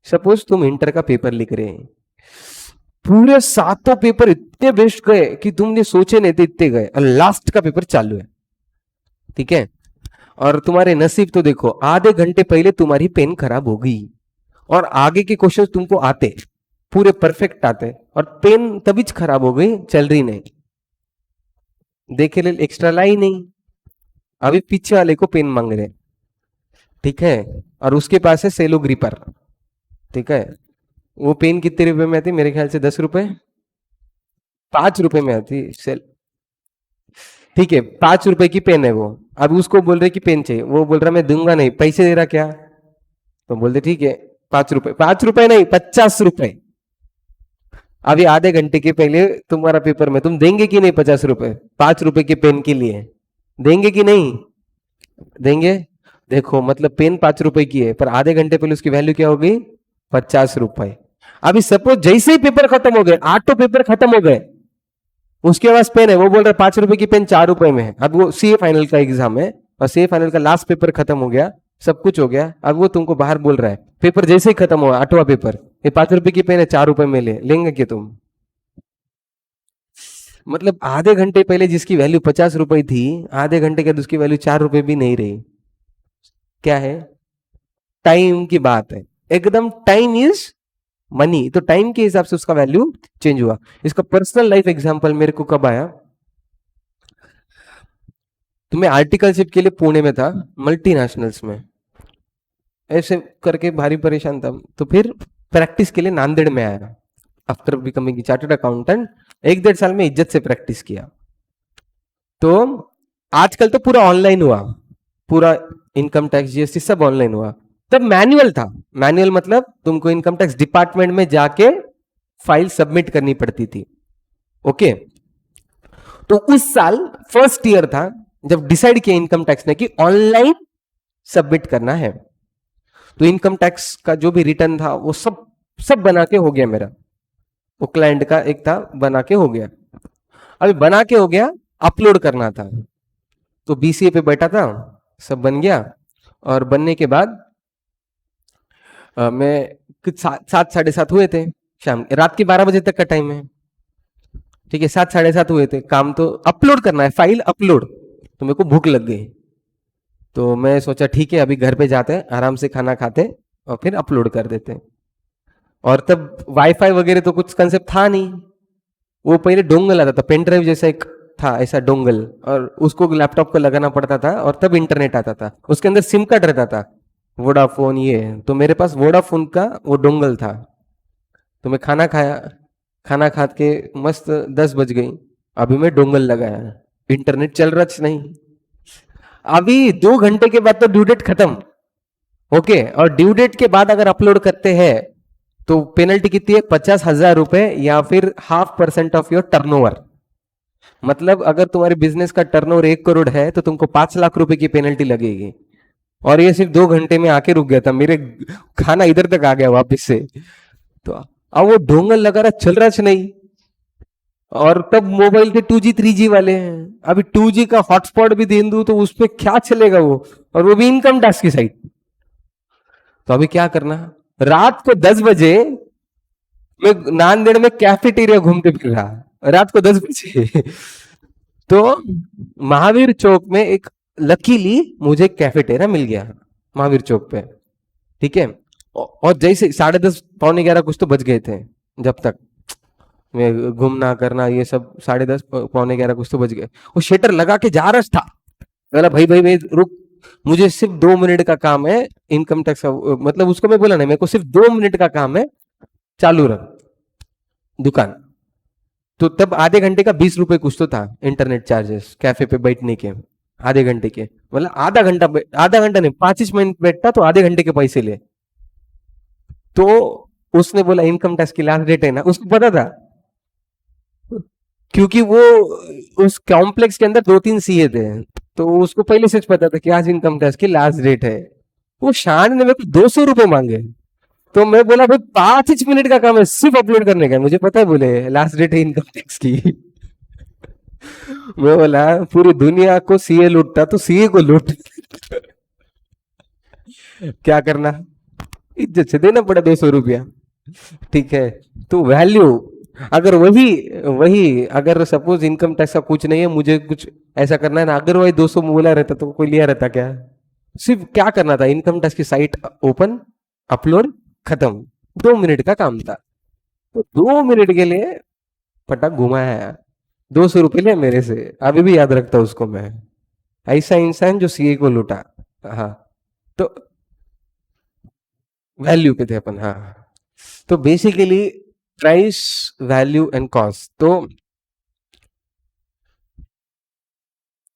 सपोज तुम इंटर का पेपर लिख रहे हैं, पूरे सातों पेपर इतने बेस्ट गए कि तुमने सोचे नहीं थे इतने गए, और लास्ट का पेपर चालू है, ठीक है, और तुम्हारे नसीब तो देखो, आधे घंटे पहले तुम्हारी पेन खराब हो गई और आगे के क्वेश्चन तुमको आते, पूरे परफेक्ट आते, और पेन तभी खराब हो गई, चल रही नहीं, देखे ले एक्स्ट्रा लाई नहीं, अभी पीछे वाले को पेन मांग रहे, ठीक है, और उसके पास है सेलो ग्रिपर, ठीक है। वो पेन कितने रुपए में आती, मेरे ख्याल से 10 रुपए, 5 रुपए में आती सेल, ठीक है, 5 रुपए की पेन है वो। अब उसको बोल रहे कि पेन चाहिए, वो बोल रहा मैं दूंगा नहीं, पैसे दे रहा क्या, तो बोलते ठीक है 5 रुपए, 5 रुपए नहीं 50 रुपए। अभी आधे घंटे के पहले तुम्हारा पेपर में, तुम देंगे कि नहीं 50 रुपए 5 रुपए के पेन के लिए, देंगे कि नहीं देंगे। देखो मतलब पेन 5 रुपए की है, पर आधे घंटे पहले उसकी वैल्यू क्या हो गई, 50 रुपए। अभी सपोज जैसे ही पेपर खत्म हो गए, 8 पेपर खत्म हो गए, उसके पास पेन है, वो बोल रहा है 5 रुपए की पेन 4 रुपए में है। अब वो सीए फाइनल का एग्जाम है, और सीए फाइनल का लास्ट पेपर खत्म हो गया, सब कुछ हो गया, अब वो तुमको बाहर बोल रहा है, पेपर जैसे ही खत्म हुआ 8वां पेपर, ये 5 रुपए की पेन है 4 रुपए में लेंगे क्या तुम। मतलब आधे घंटे पहले जिसकी वैल्यू 50 रुपए थी, आधे घंटे के बाद उसकी वैल्यू 4 रुपए भी नहीं रही। क्या है, टाइम की बात है, एकदम टाइम इज मनी, तो टाइम के हिसाब से उसका वैल्यू चेंज हुआ। इसका पर्सनल लाइफ एग्जांपल मेरे को कब आया, तो मैं आर्टिकलशिप के लिए पुणे में था, मल्टीनेशनल्स में, ऐसे करके भारी परेशान था, तो फिर प्रैक्टिस के लिए नांदेड़ में आया। आफ्टर बिकमिंग चार्टर्ड अकाउंटेंट 1 1.5 साल में इज्जत से प्रैक्टिस किया। तो आजकल तो पूरा ऑनलाइन हुआ, पूरा इनकम टैक्स जीएसटी सब ऑनलाइन हुआ, तब मैनुअल था। मैनुअल मतलब तुमको इनकम टैक्स डिपार्टमेंट में जाके फाइल सबमिट करनी पड़ती थी, ओके। तो उस साल फर्स्ट ईयर था जब डिसाइड किया इनकम टैक्स ने कि ऑनलाइन सबमिट करना है। तो इनकम टैक्स का जो भी रिटर्न था वो सब सब बना के हो गया मेरा, वो क्लाइंट का एक था बना के हो गया। अभी बना के हो गया, अपलोड करना था, तो बीसीए पे बैठा था, सब बन गया। और बनने के बाद मैं कुछ 7 7 साढ़े 7 हुए थे, शाम रात के 12 बजे तक का टाइम है, ठीक है, 7 साढ़े 7 हुए थे, काम तो अपलोड करना है, फाइल अपलोड। तो मेरे को भूख लग गई, तो मैं सोचा ठीक है अभी घर पे जाते हैं, आराम से खाना खाते और फिर अपलोड कर देते हैं। और तब वाईफाई वगैरह तो कुछ कंसेप्ट था नहीं, वो पहले डोंगल आता था, पेन ड्राइव जैसा एक था ऐसा डोंगल, और उसको लैपटॉप को लगाना पड़ता था, और तब इंटरनेट आता था, उसके अंदर सिम कार्ड रहता था, वोडाफोन ये, तो मेरे पास वोडाफोन का वो डोंगल था। तो मैं खाना खाया, खाना खा के मस्त 10 बज गई, अभी मैं डोंगल लगाया, इंटरनेट चल रहा नहीं। अभी 2 घंटे के बाद तो ड्यू डेट खत्म, ओके, और ड्यू डेट के बाद अगर अपलोड करते हैं तो पेनल्टी कितनी है, 50,000 रुपए, या फिर 0.5% ऑफ योर टर्नओवर। मतलब अगर तुम्हारे बिजनेस का टर्नओवर 1 करोड़ है तो तुमको 5 लाख रुपए की पेनल्टी लगेगी। और ये सिर्फ 2 घंटे में आके रुक गया था, मेरे खाना इधर तक आ गया वापस से। तो अब वो डोंगल लगा रहा, चल रहा नहीं, और तब मोबाइल के 2G 3G वाले हैं, अभी 2G का हॉटस्पॉट भी दे दूं तो उस पर क्या चलेगा वो, और वो भी इनकम टैक्स की साइट। तो अभी क्या करना, रात को 10 बजे मैं नांदेड़ में कैफेटेरिया घूमते फिर रहा, रात को 10 बजे। तो महावीर चौक में एक, लकीली मुझे कैफेटेरिया मिल गया महावीर चौक पे, ठीक है। और जैसे 10:30 11:15 कुछ तो बज गए थे, जब तक मैं घूमना करना ये सब, 10:30 11:15 कुछ तो बज गए, वो शटर लगा के जा रहा था, बोला भाई भाई भाई रुक, मुझे सिर्फ 2 मिनट का काम है, इनकम टैक्स का मतलब उसको मैं बोला नहीं, मेरे को सिर्फ 2 मिनट का काम है, चालू रख दुकान। तो तब आधे घंटे का 20 रुपए कुछ तो था इंटरनेट चार्जेस कैफे पे बैठने के, आधे घंटे के, मतलब आधा घंटा नहीं 25 मिनट बैठता तो आधे घंटे के पैसे ले। तो उसने बोला इनकम टैक्स की लास्ट डेट है ना, उसको पता था, क्योंकि वो उस कॉम्प्लेक्स के अंदर 2 3 सीए थे, तो उसको पहले से पता था कि आज इनकम टैक्स की लास्ट डेट है। वो शान ने मेरे को 200 रुपए मांगे, तो मैं बोला भाई 5 मिनट का काम है, सिर्फ अपलोड करने का है, मुझे पता है बोले लास्ट डेट है इनकम टैक्स की। मैं बोला पूरी दुनिया को सीए लूटता तो सीए को लूट। क्या करना, इज्जत से देना पड़ा 200 रुपया, ठीक है। तो वैल्यू, अगर वही वही अगर सपोज इनकम टैक्स का कुछ नहीं है, मुझे कुछ ऐसा करना है ना, अगर वही 200 बोला रहता तो कोई लिया रहता क्या, सिर्फ क्या करना था, इनकम टैक्स की साइट ओपन, अपलोड, खत्म, 2 मिनट का काम था। तो 2 मिनट के लिए पटाख घुमाया, 200 रुपये लिया मेरे से, अभी भी याद रखता उसको मैं, ऐसा इंसान जो सीए को लूटा। हाँ, तो वैल्यू पे थे अपन, हाँ। तो basically price, value and cost, तो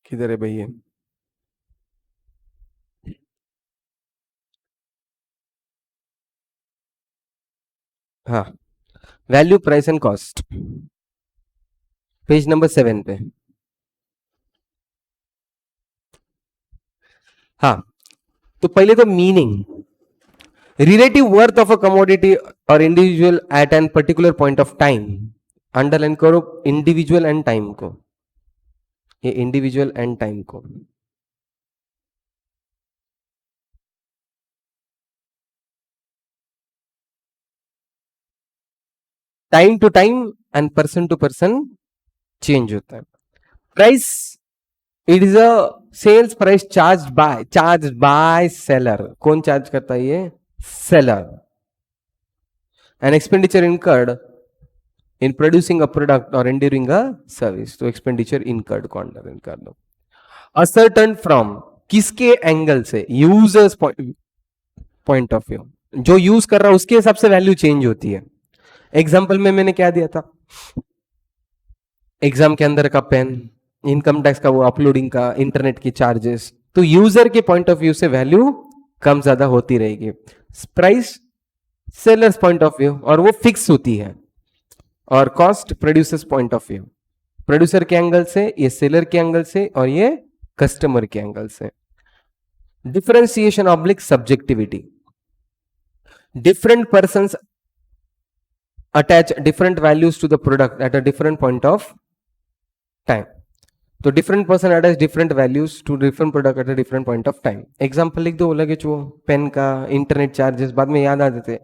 किधर है भाई ये? हाँ, value, price and cost, page number 7 पे। हाँ, तो पहले तो meaning, relative worth of a commodity और individual at an particular point of time. Underline करो इंडिविजुअल एंड टाइम को, ये इंडिविजुअल एंड टाइम को। Time to time and person to person change होता है। Price, it is a sales price charge bye seller. कौन charge करता है? ये seller. An expenditure incurred in producing a product और enduring अ सर्विस, तो expenditure incurred को under कर दो। असर्टन फ्रॉम, किसके एंगल से? यूजर्स पॉइंट ऑफ व्यू, जो यूज कर रहा है उसके हिसाब से वैल्यू चेंज होती है। एग्जाम्पल में मैंने क्या दिया था एग्जाम के अंदर का? पेन, इनकम टैक्स का वो अपलोडिंग का, इंटरनेट की चार्जेस। तो यूजर के पॉइंट ऑफ व्यू से वैल्यू कम ज्यादा होती रहेगी। Price sellers point of view, और वो फिक्स होती है। और cost producers point of view, producer के एंगल से, ये सेलर के एंगल से, और ये कस्टमर के एंगल से। Differentiation oblique subjectivity, different persons attach different values to the product at a different point of time. तो different person attach different values to different product at a different point of time. Example लिख दो, लगे जो pen का, internet charges बाद में याद आ जाते।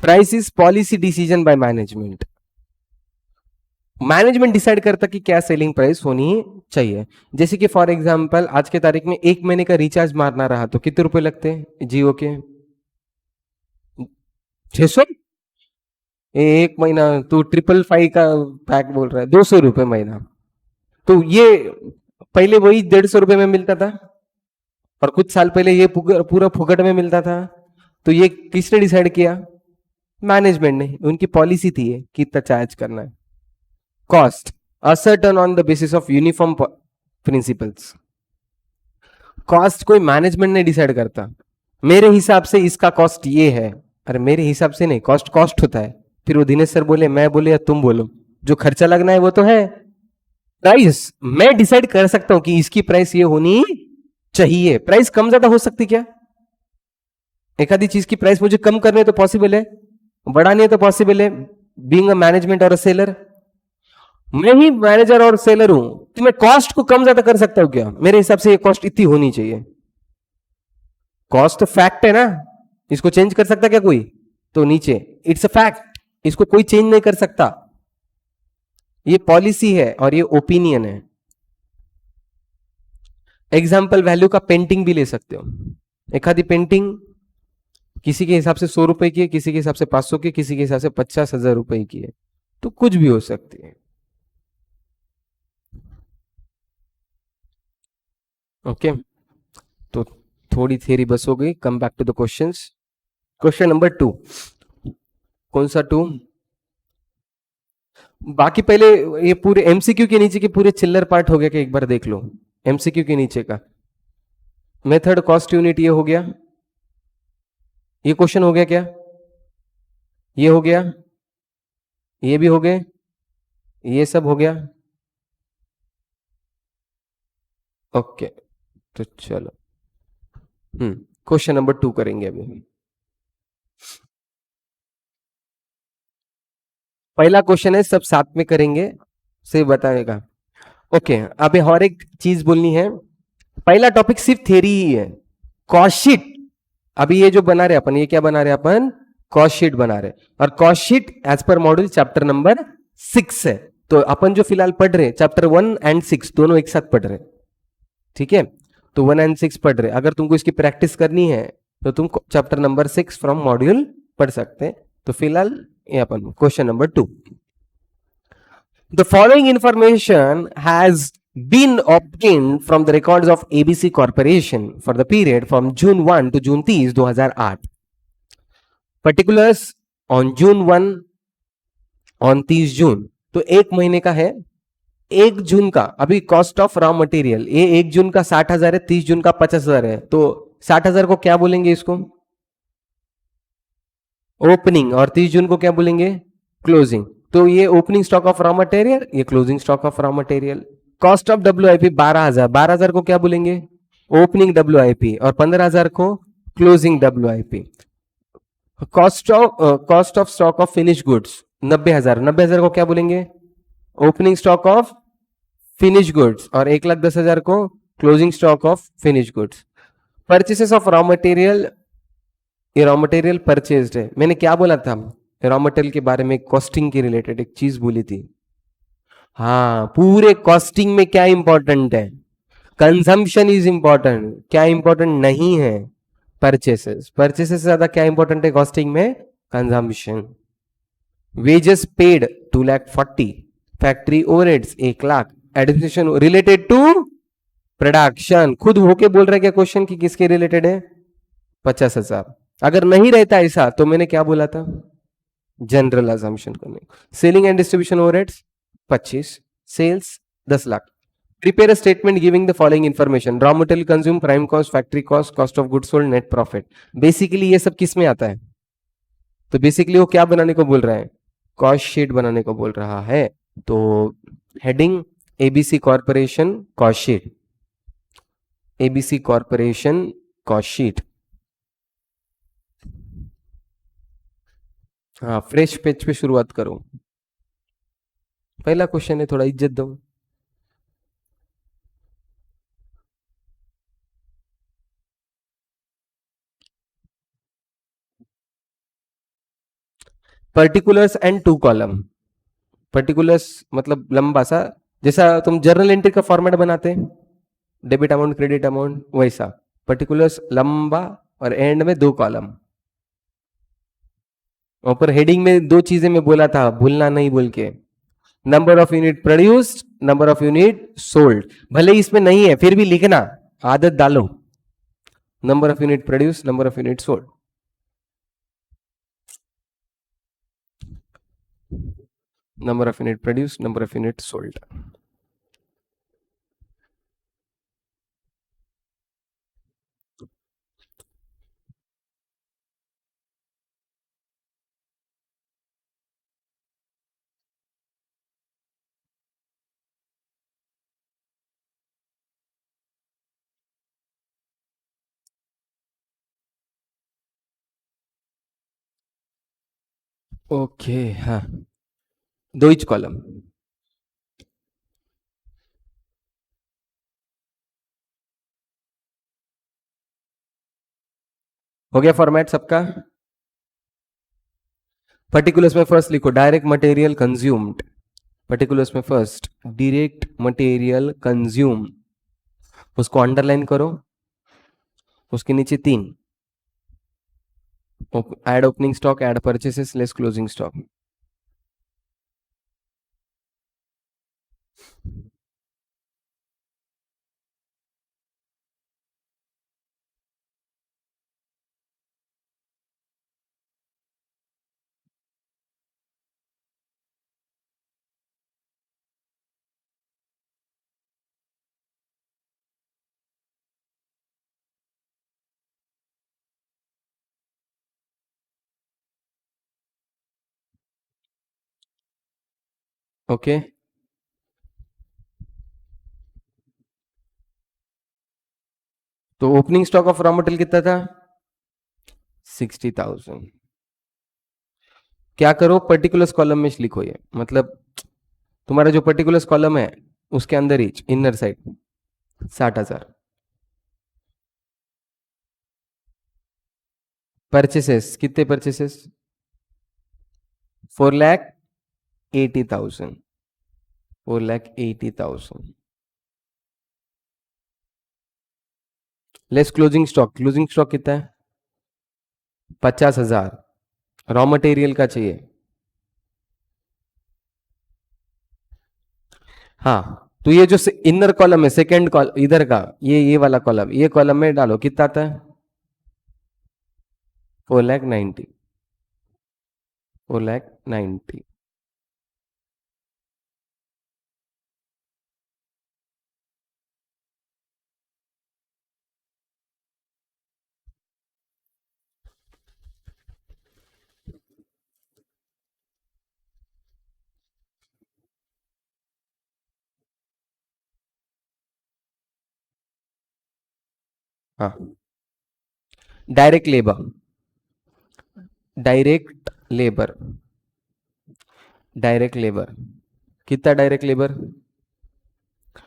Price is policy decision by management. Management decide करता कि क्या सेलिंग प्राइस होनी चाहिए। जैसे कि फॉर एग्जांपल आज के तारीख में 1 महीने का रिचार्ज मारना रहा तो कितने रुपए लगते हैं जियो के? 600। 1 महीना तो 555 का पैक बोल रहा है, 200 रुपए महीना। तो ये पहले वही 150 रुपए में मिलता था, और कुछ साल पहले ये पूरा फुकट में मिलता था। तो ये किसने डिसाइड किया? मैनेजमेंट ने, उनकी पॉलिसी थी ये कितना चार्ज करना है। Cost ascertain on the basis of uniform principles. Cost कोई मैनेजमेंट नहीं डिसाइड करता, मेरे हिसाब से इसका कॉस्ट ये है। अरे मेरे हिसाब से नहीं, कॉस्ट कॉस्ट होता है। फिर वो दिनेश सर बोले, मैं बोले या तुम बोलो, जो खर्चा लगना है वो तो है। प्राइस मैं डिसाइड कर सकता हूं कि इसकी प्राइस ये होनी चाहिए। प्राइस कम ज्यादा हो सकती क्या? एक आधी चीज की प्राइस मुझे कम करनी है तो पॉसिबल है, बढ़ानी है तो पॉसिबल है। बीइंग अ मैनेजमेंट और अ सेलर, मैं ही मैनेजर और सेलर हूं, तो मैं कॉस्ट को कम ज्यादा कर सकता हूं क्या? मेरे हिसाब से ये कॉस्ट इतनी होनी चाहिए। कॉस्ट तो फैक्ट है ना, इसको चेंज कर सकता क्या कोई? तो नीचे इट्स अ फैक्ट, इसको कोई चेंज नहीं कर सकता। ये पॉलिसी है और ये ओपिनियन है। एग्जाम्पल वैल्यू का पेंटिंग भी ले सकते हो। एक आधी पेंटिंग किसी के हिसाब से 100 रुपए की है, किसी के हिसाब से 500 की, किसी के हिसाब से 50,000 रुपए की है, तो कुछ भी हो सकती है। ओके, तो थोड़ी थियरी बस हो गई। Come back to the questions. Question number 2, कौन सा 2? बाकी पहले ये पूरे एमसीक्यू के नीचे के पूरे चिल्लर पार्ट हो गया कि एक बार देख लो। एमसीक्यू के नीचे का मेथड, कॉस्ट यूनिट, ये हो गया। ये क्वेश्चन हो गया क्या? ये हो गया, ये भी हो गए, ये सब हो गया। ओके, तो चलो क्वेश्चन नंबर 2 करेंगे अभी। पहला क्वेश्चन है, सब साथ में करेंगे, से बताएगा। ओके, अभी और एक चीज बोलनी है। पहला टॉपिक सिर्फ थ्योरी ही है, कॉस्ट शीट। अभी ये जो बना रहे अपन, ये क्या बना रहे अपन? कॉस्ट शीट बना रहे। और कॉस्ट शीट एज पर मॉड्यूल चैप्टर नंबर 6 है। तो अपन जो फिलहाल पढ़ रहे हैं चैप्टर 1 एंड 6 दोनों एक साथ पढ़ रहे, ठीक है? तो 1 एंड 6 पढ़ रहे। अगर तुमको इसकी प्रैक्टिस करनी है तो तुम चैप्टर नंबर 6 फ्रॉम मॉड्यूल पढ़ सकते हैं। तो फिलहाल ये अपन question number 2, the following information has been obtained from the records of ABC Corporation for the period from June 1 to June 30, 2008. Particulars on June 1 on 30 जून, तो एक महीने का है। 1 जून का अभी कॉस्ट ऑफ रॉ मटेरियल, ये 1 जून का 60,000 है, 30 जून का 50,000 है, तो 60,000 को क्या बोलेंगे इसको? ओपनिंग, और 30 जून को क्या बोलेंगे? क्लोजिंग। तो ये opening stock of raw material, ये closing stock of raw material. Cost of WIP 12,000, 12,000 को क्या बोलेंगे? ओपनिंग WIP, और 15,000 को closing WIP। Cost of stock of finish goods 90,000, 90,000 को क्या बोलेंगे? Opening stock of finish goods, और 1,10,000 को closing stock of finish goods. Purchases of raw material, ये रॉ मटेरियल परचेज्ड है। मैंने क्या बोला था रॉ मटेरियल के बारे में? कॉस्टिंग के रिलेटेड एक चीज बोली थी। हाँ, पूरे कॉस्टिंग में क्या इंपॉर्टेंट है? Consumption is important. क्या इंपॉर्टेंट नहीं है? परचेसेस। परचेसेस से ज्यादा क्या इंपॉर्टेंट है कॉस्टिंग में? Consumption. Wages paid 2,40,000, factory overheads 1,00,000, administration related to production. खुद होके बोल रहे क्या क्वेश्चन की किसके रिलेटेड है? 50,000। अगर नहीं रहता ऐसा तो मैंने क्या बोला था? जनरल अजम्पशन करने। Selling and distribution overheads 25, sales 10,00,000। Prepare a statement giving the following information: raw material consume, prime cost, factory cost, cost of goods sold, net profit. Basically ये सब किस में आता है? तो बेसिकली वो क्या बनाने को बोल रहा है? कॉस्ट शीट बनाने को बोल रहा है। तो heading ABC corporation cost sheet, ABC corporation cost sheet. हाँ, फ्रेश पेज पे शुरुआत करो। पहला क्वेश्चन है, थोड़ा इज्जत दो। Particulars and 2 column. पर्टिकुलर्स मतलब लंबा सा, जैसा तुम जर्नल एंट्री का फॉर्मेट बनाते हैं, डेबिट अमाउंट क्रेडिट अमाउंट, वैसा पर्टिकुलर्स लंबा, और एंड में 2 कॉलम। ऊपर हेडिंग में 2 चीजें मैं बोला था, भूलना नहीं बोल के। Number of unit produced, number of unit sold. भले ही इसमें नहीं है फिर भी लिखना, आदत डालो। Number of unit produce, number of unit sold. Number of unit produce, number of unit sold. Okay, हाँ, 2 ईच कॉलम। हो गया फॉर्मेट सबका? पर्टिकुलर्स में फर्स्ट लिखो डायरेक्ट मटेरियल कंज्यूम्ड। पर्टिकुलर्स में फर्स्ट डायरेक्ट मटेरियल कंज्यूम, उसको अंडरलाइन करो। उसके नीचे 3, add opening stock, add purchases, less closing stock. Okay, तो opening stock of raw material कितना था? 60,000। क्या करो, पर्टिकुलर्स कॉलम में लिखो, ये मतलब तुम्हारा जो पर्टिकुलर्स कॉलम है उसके अंदर ही इनर साइड 60,000। परचेसेस कितने? Purchases 4,80,000, 4,80,000। Less closing stock, closing stock कितना है? 50,000। रॉ मटेरियल का चाहिए। हाँ, तो ये जो इनर कॉलम है, सेकेंड कॉलम इधर का, ये वाला कॉलम, ये कॉलम में डालो, कितना आता है? 4,90,000। 4,90,000। हाँ, direct labour. Direct labour. Direct labour. कितना डायरेक्ट लेबर?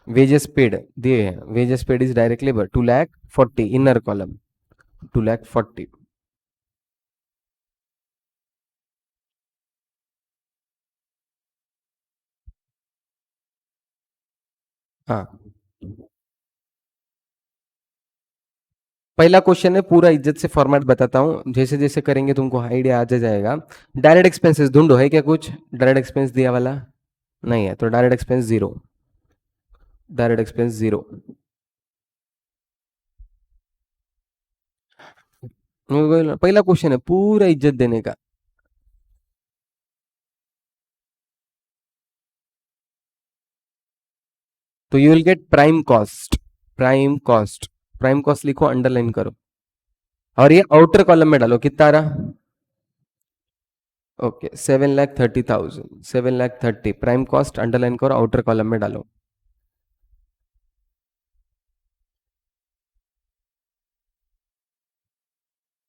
वेजेस पेड दिए हैं, wages paid is direct labour 2,40,000 inner column, 2,40,000। हाँ, पहला क्वेश्चन है, पूरा इज्जत से फॉर्मेट बताता हूँ, जैसे जैसे करेंगे तुमको आइडिया आ जाएगा। डायरेक्ट एक्सपेंसेस ढूंढो, है क्या कुछ डायरेक्ट एक्सपेंस दिया वाला? नहीं है, तो direct expense zero. Direct expense zero. पहला क्वेश्चन है पूरा इज्जत देने का। तो you will gate prime cost. Prime cost. Prime cost लिखो, अंडरलाइन करो, और ये आउटर कॉलम में डालो, कितना आ रहा? ओके, 7,30,000। 7,30,000 प्राइम कॉस्ट, अंडरलाइन करो, आउटर कॉलम में डालो।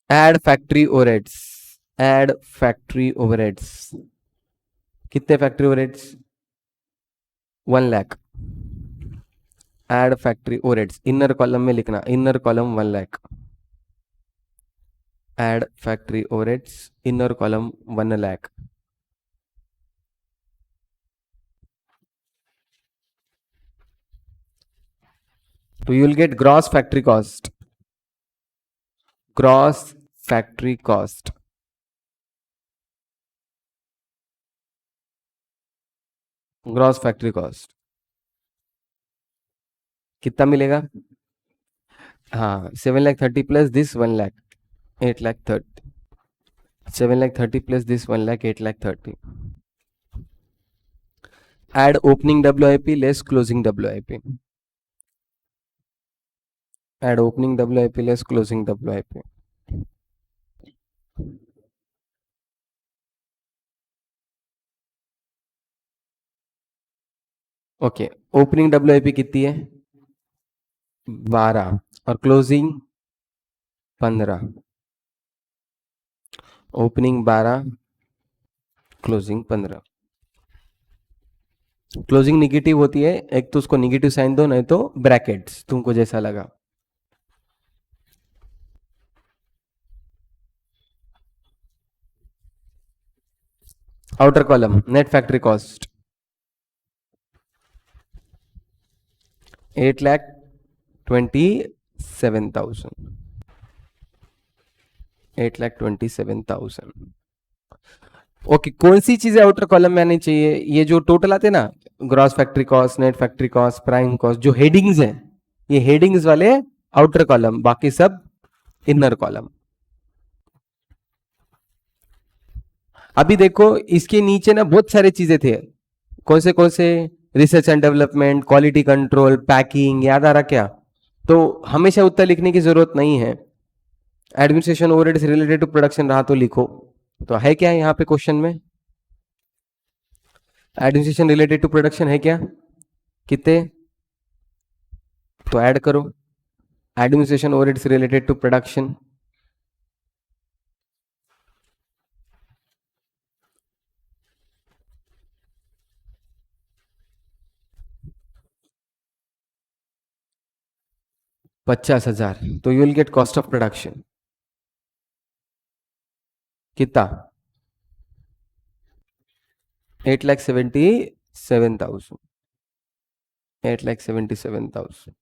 Add factory overheads. Add factory overheads. कितने factory overheads? 1 lakh. Add factory overheads, inner column में लिखना, inner column 1 lakh. Add factory overheads, inner column 1 lakh. तो you will get gross factory cost. Gross factory cost. Gross factory cost कितना मिलेगा? हाँ, 7,30,000 plus this 1 lakh, 8,30,000। 7,30,000 plus this 1 lakh, 8,30,000। Add opening WIP less closing WIP। Add opening WIP less closing WIP। Okay, opening WIP कितनी है? 12, और closing 15। Opening 12, closing 15। Closing negative होती है, एक तो उसको निगेटिव साइन दो, नहीं तो ब्रैकेट्स, तुमको जैसा लगा। Outer column net factory cost 8,27,000। 8,27,000। Okay, कौन सी चीजें आउटर कॉलम में आनी चाहिए? ये जो टोटल आते हैं ना, gross factory cost, net factory cost, prime cost, जो हेडिंग्स हैं, ये हेडिंग्स वाले आउटर कॉलम, बाकी सब इनर कॉलम। अभी देखो, इसके नीचे ना बहुत सारे चीजें थे, कौन से? Research and development, quality control, packing, याद आ रहा क्या? तो हमेशा उत्तर लिखने की जरूरत नहीं है। Administration overheads related to production रहा तो लिखो। तो है क्या यहाँ पे क्वेश्चन में? एडमिनिस्ट्रेशन रिलेटेड टू प्रोडक्शन है क्या? कितने? तो ऐड करो, administration overheads related to production. $50,000। तो you will get cost of production कितना? 8,77,000। 8,77,000।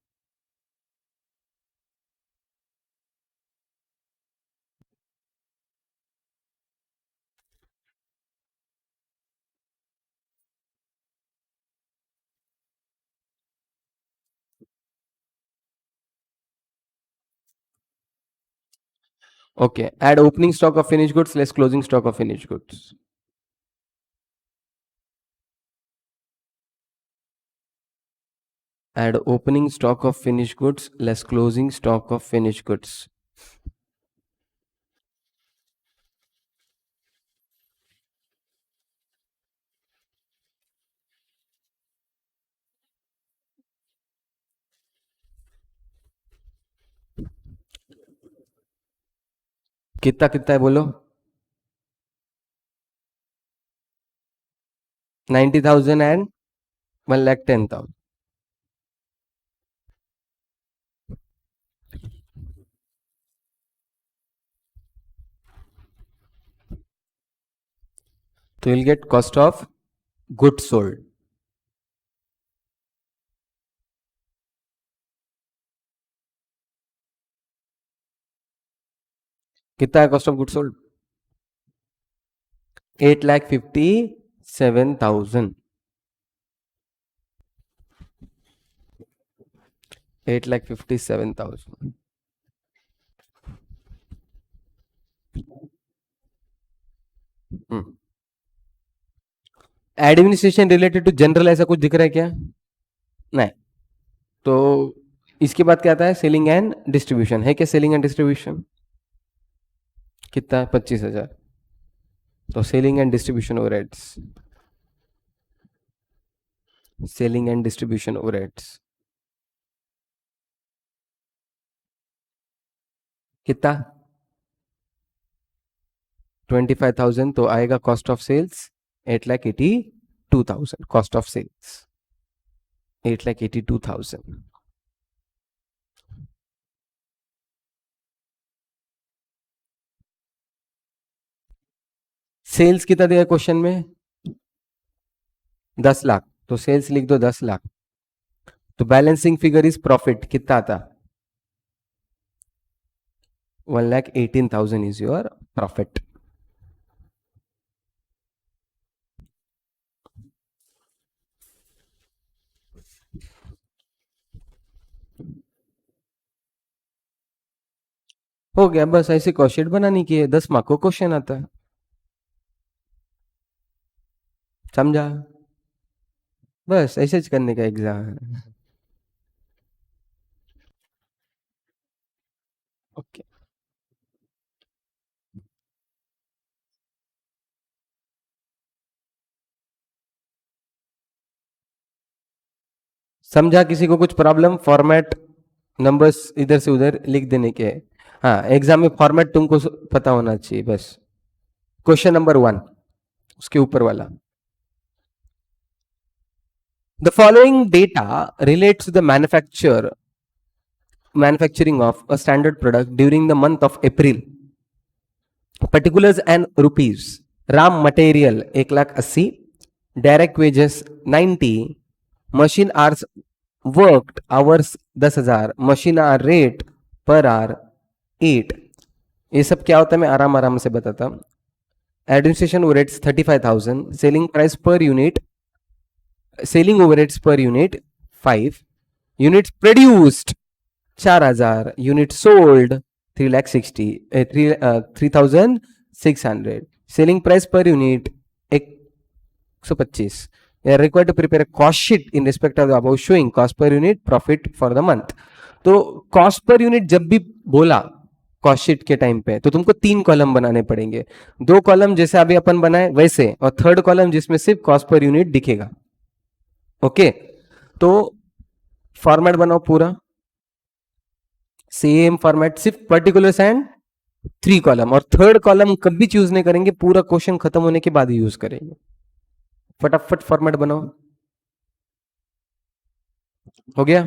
Okay. Add opening stock of finished goods less closing stock of finished goods. Add opening stock of finished goods less closing stock of finished goods. कितना कितना है बोलो? 90,000 and 1,10,000. So you'll get cost of goods sold. कितना है cost of goods sold? 8,57,000. 8,57,000. Administration related to general ऐसा कुछ दिख रहा है क्या? नहीं. तो इसके बाद क्या आता है? Selling and distribution. है क्या सेलिंग एंड डिस्ट्रीब्यूशन? कितना? 25,000. तो selling and distribution overheads. Selling and distribution overheads कितना? 25,000. तो आएगा cost of sales 8,82,000. Cost of sales 8,82,000. Sales कितना दिया क्वेश्चन में? 10 लाख. तो सेल्स लिख दो 10 लाख. तो बैलेंसिंग फिगर इज प्रॉफिट. कितना आता? 1,18,000 इज योर प्रॉफिट. हो गया. बस ऐसे कॉस्ट बनानी की है. 10 मार्क को क्वेश्चन आता है. समझा? बस ऐसे करने का एग्जाम है. ओके. समझा? किसी को कुछ प्रॉब्लम? फॉर्मेट नंबर्स इधर से उधर लिख देने के. हाँ, एग्जाम में फॉर्मेट तुमको पता होना चाहिए बस. क्वेश्चन नंबर 1 उसके ऊपर वाला. The following data relates to the manufacturing of a standard product during the month of April. Particulars and rupees. Raw material 1,80,000, direct wages 90, machine hours worked hours 10,000, machine hour rate per hour 8. ये सब क्या होता है मैं आराम आराम से बताता हूँ. Administration overheads 35,000, selling price per unit, selling overheads per unit 5, units produced 4,000, unit sold 3,600, selling price per unit 125. You are required to prepare a cost sheet in respect of the above showing cost per unit profit for the month. तो cost per unit जब भी बोला cost sheet के time पे तो तुमको 3 column बनाने पड़ेंगे. 2 कॉलम जैसे अभी अपन बनाए वैसे, और थर्ड कॉलम जिसमें सिर्फ कॉस्ट पर यूनिट दिखेगा. ओके. तो फॉर्मेट बनाओ पूरा सेम फॉर्मेट, सिर्फ पर्टिकुलर्स एंड 3 कॉलम, और थर्ड कॉलम कभी चूज नहीं करेंगे. पूरा क्वेश्चन खत्म होने के बाद ही यूज करेंगे. फटाफट फॉर्मेट बनाओ. हो गया?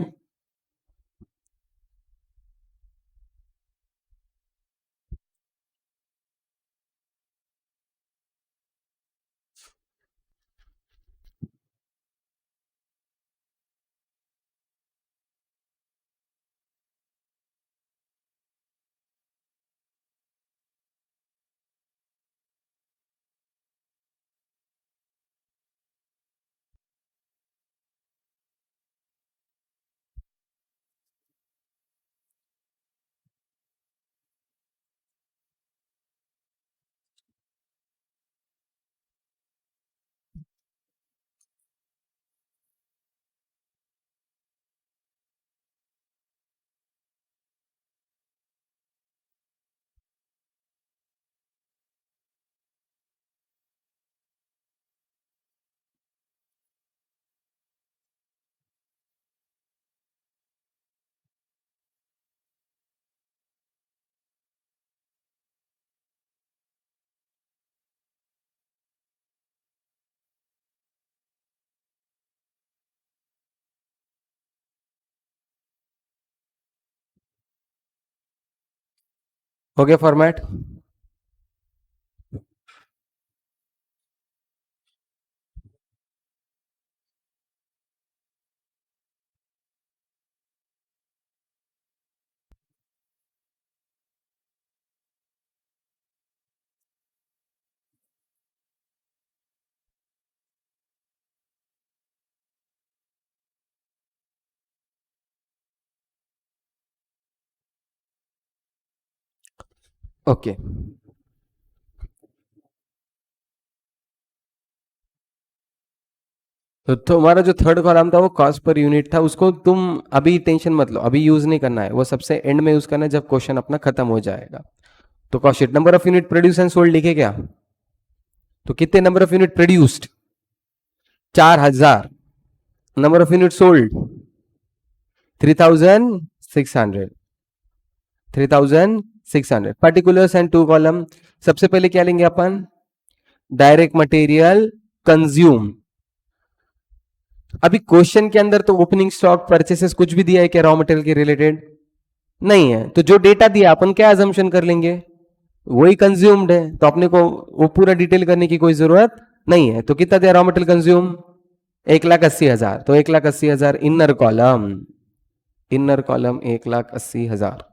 हो गया फॉर्मेट? ओके, तो तुम्हारा जो थर्ड कॉलम था वो कॉस्ट पर यूनिट था, उसको तुम अभी टेंशन मत लो, अभी यूज नहीं करना है, वो सबसे एंड में यूज करना है जब क्वेश्चन अपना खत्म हो जाएगा। तो cost sheet number of unit produce and sold लिखे क्या? तो कितने number of unit produced? 4000। Number of unit sold 3600। 3600 particulars and two column. सबसे पहले क्या लेंगे अपन? Direct material consume. अभी क्वेश्चन के अंदर तो ओपनिंग स्टॉक परचेसेस कुछ भी दिया है क्या रॉ मटेरियल के रिलेटेड? नहीं है, तो जो डेटा दिया अपन क्या अजम्पशन कर लेंगे? वही कंज्यूम्ड है, तो अपने को वो पूरा डिटेल करने की कोई जरूरत नहीं है। तो कितना दिया रॉ मटेरियल कंज्यूम? 1,80,000। तो 1,80,000 inner column, inner column 1,80,000।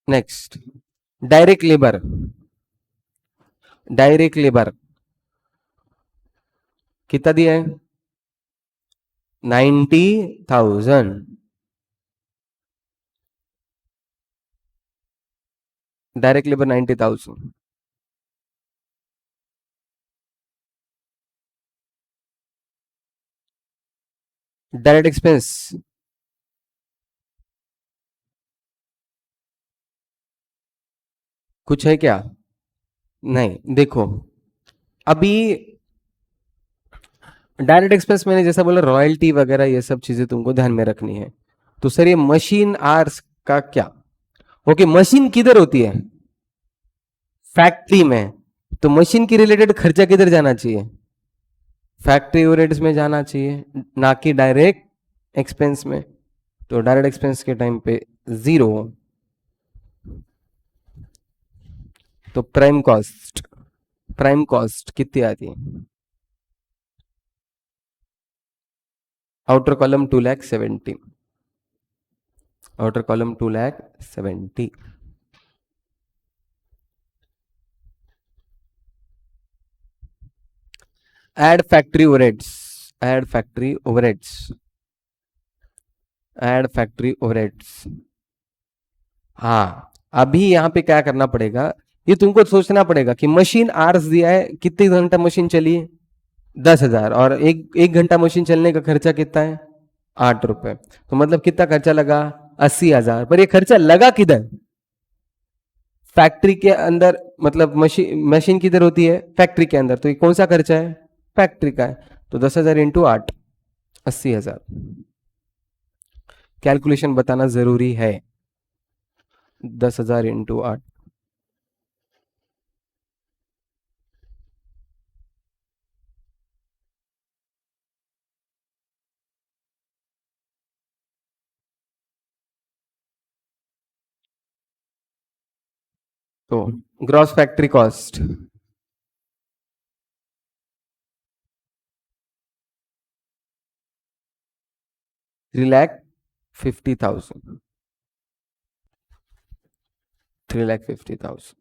Next, direct labour. Direct labour कितना दिया है? 90,000। Direct labour 90,000। डायरेक्ट एक्सपेंस कुछ है क्या? नहीं, देखो अभी डायरेक्ट एक्सपेंस मैंने जैसा बोला रॉयल्टी वगैरह ये सब चीजें तुमको ध्यान में रखनी है। तो सर ये मशीन आर्स का क्या? ओके, मशीन किधर होती है? फैक्ट्री में। तो मशीन की रिलेटेड खर्चा किधर जाना चाहिए? फैक्ट्री ओवरहेड्स में जाना चाहिए, ना कि डायरेक्ट एक्सपेंस में। तो डायरेक्ट एक्सपेंस के टाइम पे 0। तो प्राइम कॉस्ट, प्राइम कॉस्ट कितनी आती है? Outer column 2,70,000। Outer column 2,70,000। Add factory overheads, add factory overheads, add factory overheads. हाँ, अभी यहां पे क्या करना पड़ेगा, ये तुमको सोचना पड़ेगा कि मशीन आर्स दिया है, कितने घंटा मशीन चली है? 10,000। और एक एक घंटा मशीन चलने का खर्चा कितना है? 8 रुपए। तो मतलब कितना खर्चा लगा? 80,000। पर ये खर्चा लगा किधर? फैक्ट्री के अंदर। मतलब मशीन, मशीन किधर होती है? फैक्ट्री के अंदर। तो ये कौन सा खर्चा है? फैक्ट्री का है। तो 10,000 इंटू 8, 80,000। कैलकुलेशन बताना जरूरी है। 10,000 इंटू 8। तो gross factory cost 3,50,000। 3,50,000।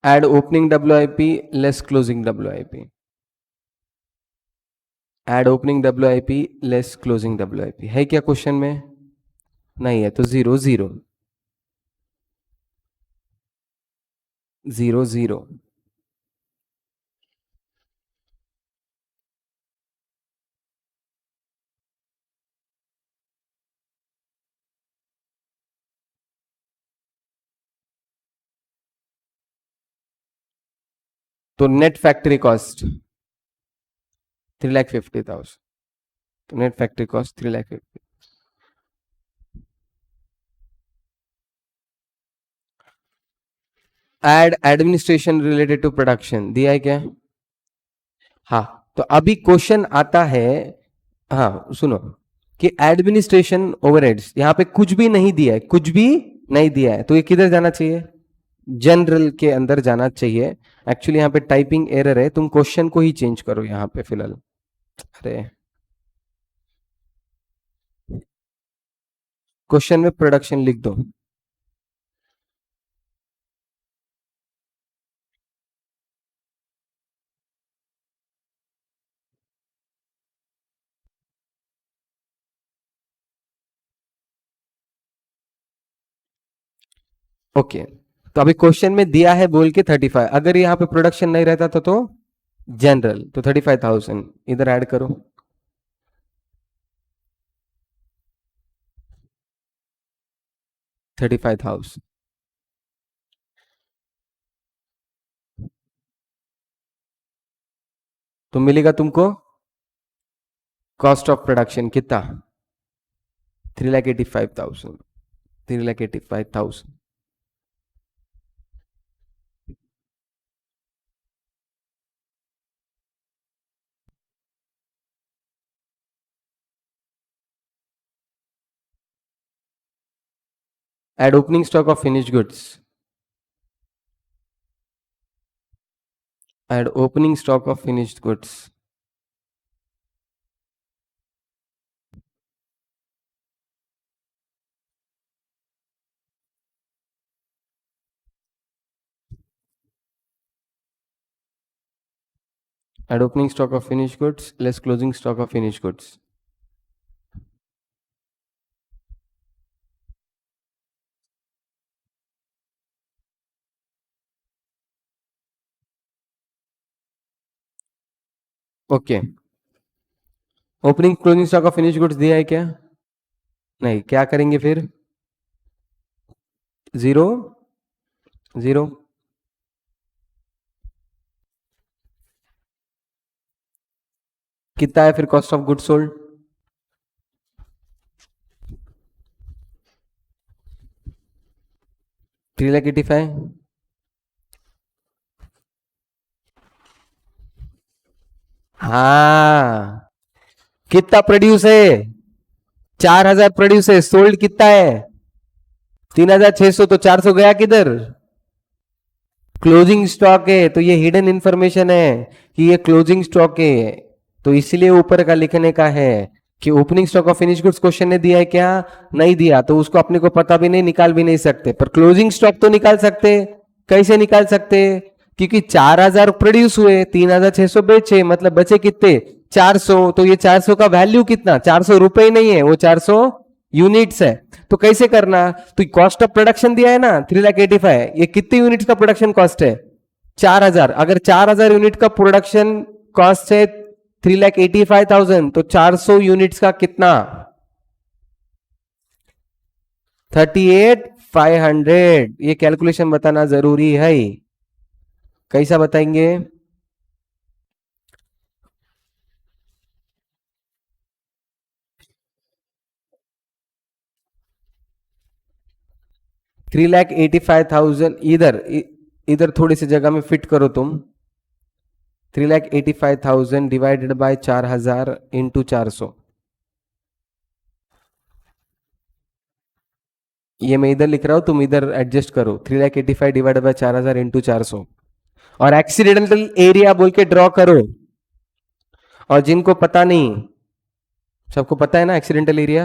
Add opening WIP less closing WIP। Add opening WIP less closing WIP है क्या क्वेश्चन में? नहीं है, तो 0 0। 0 0। तो नेट फैक्ट्री कॉस्ट 3,50,000। तो net factory cost 3,50,000। Add administration related to production दिया है क्या? हाँ, तो अभी क्वेश्चन आता है, हाँ सुनो, कि एडमिनिस्ट्रेशन ओवरहेड्स यहाँ पे कुछ भी नहीं दिया है, कुछ भी नहीं दिया है, तो ये किधर जाना चाहिए? जनरल के अंदर जाना चाहिए। एक्चुअली यहाँ पे टाइपिंग एरर है, तुम क्वेश्चन को ही चेंज करो यहाँ पे फिलहाल। अरे, क्वेश्चन में प्रोडक्शन लिख दो। ओके, तो अभी क्वेश्चन में दिया है बोल के 35, अगर यहाँ पे प्रोडक्शन नहीं रहता तो जनरल, तो 35,000 इधर ऐड करो। 35,000 तो मिलेगा तुमको कॉस्ट ऑफ प्रोडक्शन कितना? 3,85,000। 3,85,000। Add opening stock of finished goods. Add opening stock of finished goods. Add opening stock of finished goods less closing stock of finished goods. Okay, opening closing stock of finished goods दिया है क्या? नहीं, क्या करेंगे फिर? Zero, zero. कितना है फिर कॉस्ट ऑफ गुड सोल्ड? 3,85,000। हाँ, कितना प्रोड्यूस है? 4,000 प्रोड्यूस है, सोल्ड कितना है? 3,600, तो 400 गया किधर? क्लोजिंग स्टॉक है, तो ये हिडन इंफॉर्मेशन है कि ये क्लोजिंग स्टॉक है, तो इसलिए ऊपर का लिखने का है कि opening stock of finish goods question ने दिया है क्या? नहीं दिया, तो उसको अपने को पता भी नहीं, निकाल भी नहीं सकते, पर क्लोजिंग स्टॉक तो निकाल सकते। कैसे निकाल सकते? क्योंकि 4,000 प्रोड्यूस हुए, 3,600 बेचे, मतलब बचे कितने? 400, तो ये 400 का वैल्यू कितना? 400 रुपए नहीं है, वो 400 यूनिट्स है। तो कैसे करना? तो कॉस्ट ऑफ प्रोडक्शन दिया है ना 3,85,000, ये कितने यूनिट्स का प्रोडक्शन कॉस्ट है? 4,000। अगर 4,000 यूनिट का प्रोडक्शन कॉस्ट है 3,85,000, तो 400 यूनिट्स का कितना? 38,500। ये कैलकुलेशन बताना जरूरी है। कैसा बताएंगे? 3,85,000 इधर इधर थोड़ी सी जगह में फिट करो तुम। 3,85,000 डिवाइडेड बाय 4,000 इंटू 400। ये मैं इधर लिख रहा हूं, तुम इधर एडजस्ट करो। 3,85,000 डिवाइडेड बाय 4,000 इंटू 400, और एक्सीडेंटल एरिया बोल के ड्रॉ करो। और जिनको पता नहीं, सबको पता है ना एक्सीडेंटल एरिया?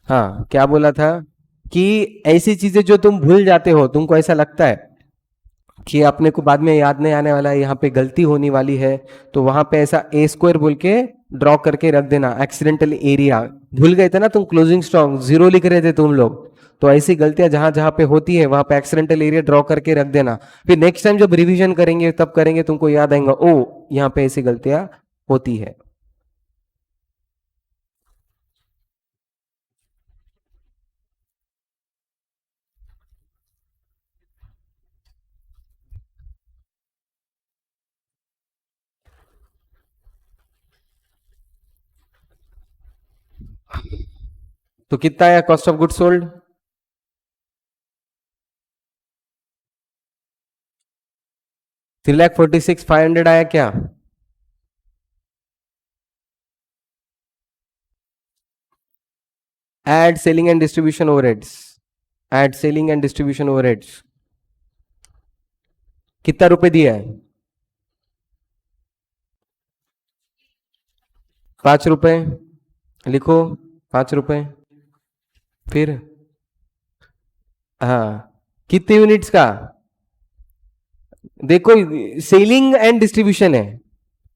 हाँ, क्या बोला था कि ऐसी चीजें जो तुम भूल जाते हो, तुमको ऐसा लगता है कि अपने को बाद में याद नहीं आने वाला है, यहाँ पे गलती होने वाली है, तो वहां पे ऐसा ए स्क्वायर बोल के ड्रॉ करके रख देना। एक्सीडेंटल एरिया भूल गए थे ना तुम, क्लोजिंग स्टॉक जीरो लिख रहे थे तुम लोग, तो ऐसी गलतियां जहां जहां पे होती है वहां पे एक्सीडेंटल एरिया ड्रॉ करके रख देना। फिर नेक्स्ट टाइम जब रिवीजन करेंगे तब करेंगे, तुमको याद आएगा, ओ यहाँ पे ऐसी गलतियां होती है। तो कितना आया कॉस्ट ऑफ गुड सोल्ड? 3,46,500 आया क्या? Add selling and distribution overheads, add selling and distribution overheads कितना रुपए दिया है? 5 रुपए लिखो, 5 रुपए। फिर हाँ, कितने यूनिट्स का? देखो, सेलिंग एंड डिस्ट्रीब्यूशन है,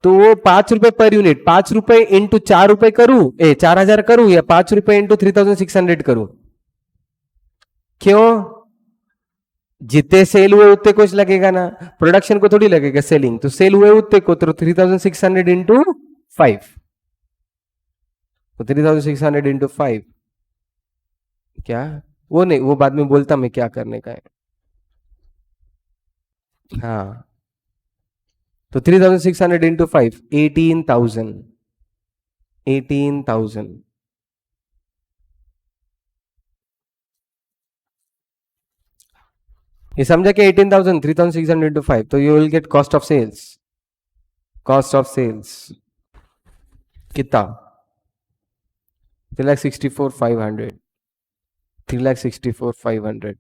तो वो 5 रुपए पर यूनिट, 5 रुपए इंटू 4 रुपए करूं, 4,000 करूं, या 5 रुपए इंटू 3,600 करूं? क्यों? जितने सेल हुए उतने कुछ लगेगा ना, प्रोडक्शन को थोड़ी लगेगा सेलिंग, तो सेल हुए उतने को, तो 3,600 इंटू 5, तो 3,600 इंटू 5 क्या? वो नहीं, वो बाद में बोलता मैं क्या करने का है। हाँ, तो 3,600 इंटू 5, 18,000, 18,000। ये समझा कि 18,000, 3,600 इंटू 5, तो you will get cost of sales, cost of sales कितना? 3,64,500, 3,64,500।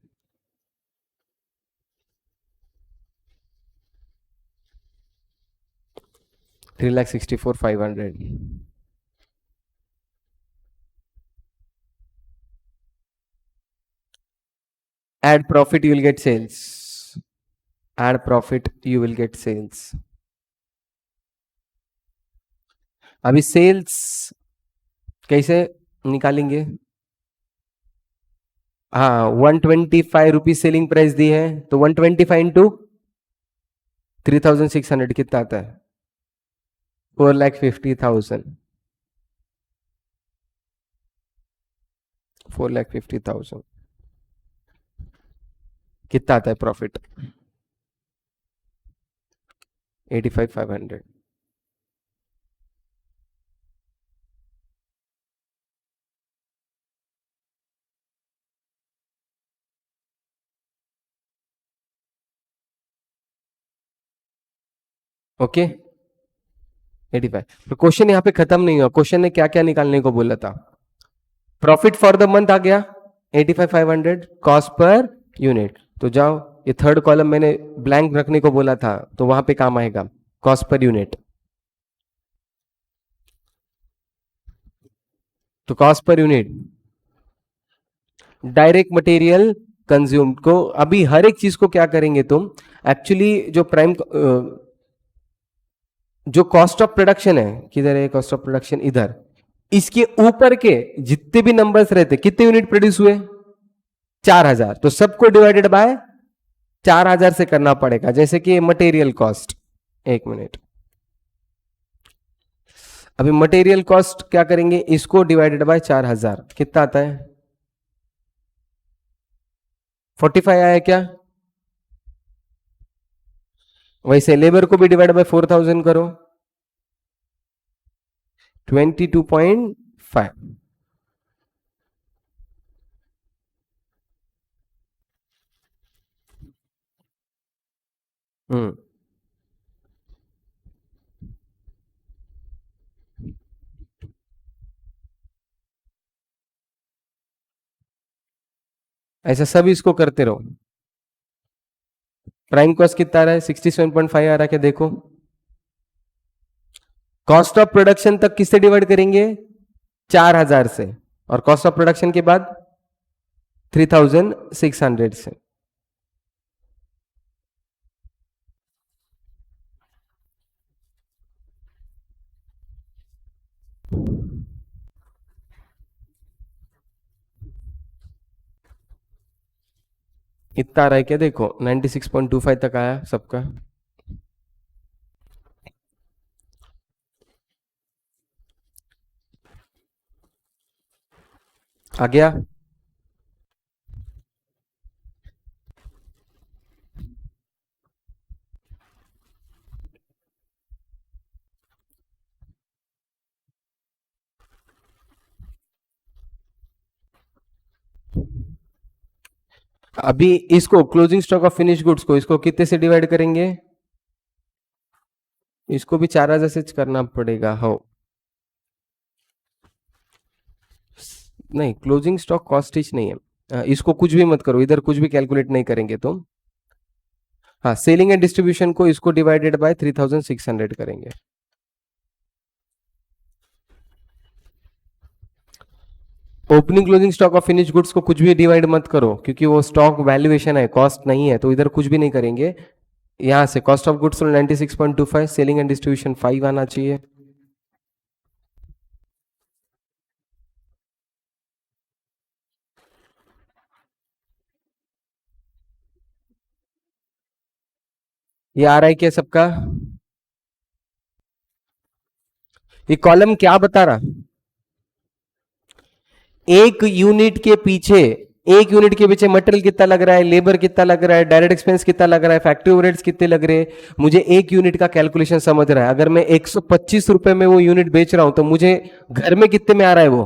3,64,500। Add profit, you will get sales. Add profit, you will get sales. अभी सेल्स कैसे निकालेंगे? हाँ, 125 रुपीज सेलिंग प्राइस दी है, तो 125 इंटू 3,600 कितना आता है? 4,50,000, 4,50,000 कितना आता है प्रॉफिट? 85,500। ओके, 85। तो क्वेश्चन यहाँ पे खत्म नहीं हुआ, क्वेश्चन ने क्या क्या निकालने को बोला था? प्रॉफिट फॉर द मंथ आ गया 85,500, कॉस्ट पर यूनिट, तो जाओ, ये थर्ड कॉलम मैंने ब्लैंक रखने को बोला था, तो वहां पे काम आएगा कॉस्ट पर यूनिट। तो cost per unit, direct material consume को, अभी हर एक चीज को क्या करेंगे तुम, एक्चुअली जो प्राइम, जो कॉस्ट ऑफ प्रोडक्शन है, किधर है कॉस्ट ऑफ प्रोडक्शन? इधर, इसके ऊपर के जितने भी नंबर्स रहते, कितने यूनिट प्रोड्यूस हुए? 4,000, तो सबको डिवाइडेड बाय 4,000 से करना पड़ेगा, जैसे कि मटेरियल कॉस्ट। एक मिनट, अभी मटेरियल कॉस्ट क्या करेंगे, इसको डिवाइडेड बाय 4,000 कितना आता है? 45 आया क्या? वैसे लेबर को भी डिवाइड बाय 4,000 करो, 22.5। हम्म, ऐसा सब इसको करते रहो। प्राइम कॉस्ट कितना आ रहा है? 67.5 आ रहा है क्या? देखो, कॉस्ट ऑफ प्रोडक्शन तक किससे डिवाइड करेंगे? 4,000 से, और कॉस्ट ऑफ प्रोडक्शन के बाद 3,600 से। इतना आ रहा है क्या? देखो, 96.25 तक आया सबका। आ गया? अभी इसको closing stock of finish goods को इसको कितने से डिवाइड करेंगे? इसको भी 4000 से करना पड़ेगा। हो नहीं, क्लोजिंग स्टॉक कॉस्टिज नहीं है। इसको कुछ भी मत करो, इधर कुछ भी कैलकुलेट नहीं करेंगे तो। हाँ, सेलिंग एंड डिस्ट्रीब्यूशन को इसको डिवाइडेड बाय 3600 करेंगे। Opening closing stock of finish goods को कुछ भी डिवाइड मत करो, क्योंकि वो स्टॉक वैल्यूएशन है, कॉस्ट नहीं है, तो इधर कुछ भी नहीं करेंगे। यहां से cost of goods 96.25, selling and distribution 5 आना चाहिए। ये आ रहा है क्या सबका? ये कॉलम क्या बता रहा? एक यूनिट के पीछे मटेरियल कितना लग रहा है, लेबर कितना लग रहा है, डायरेक्ट एक्सपेंस कितना लग रहा है, फैक्ट्री ओवरहेड्स कितने लग रहे हैं, मुझे एक यूनिट का कैलकुलेशन समझ रहा है। अगर मैं 125 रुपए में वो यूनिट बेच रहा हूं तो मुझे घर में कितने में आ रहा है वो?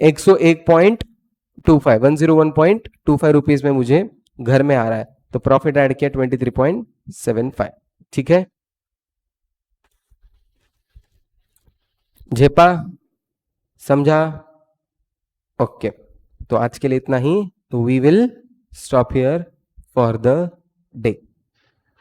101.25, 101.25 रुपीज में मुझे घर में आ रहा है। तो प्रॉफिट ऐड किया 23.75। ठीक है, झेपा? समझा? ओके, तो आज के लिए इतना ही। तो we will stop here for the day.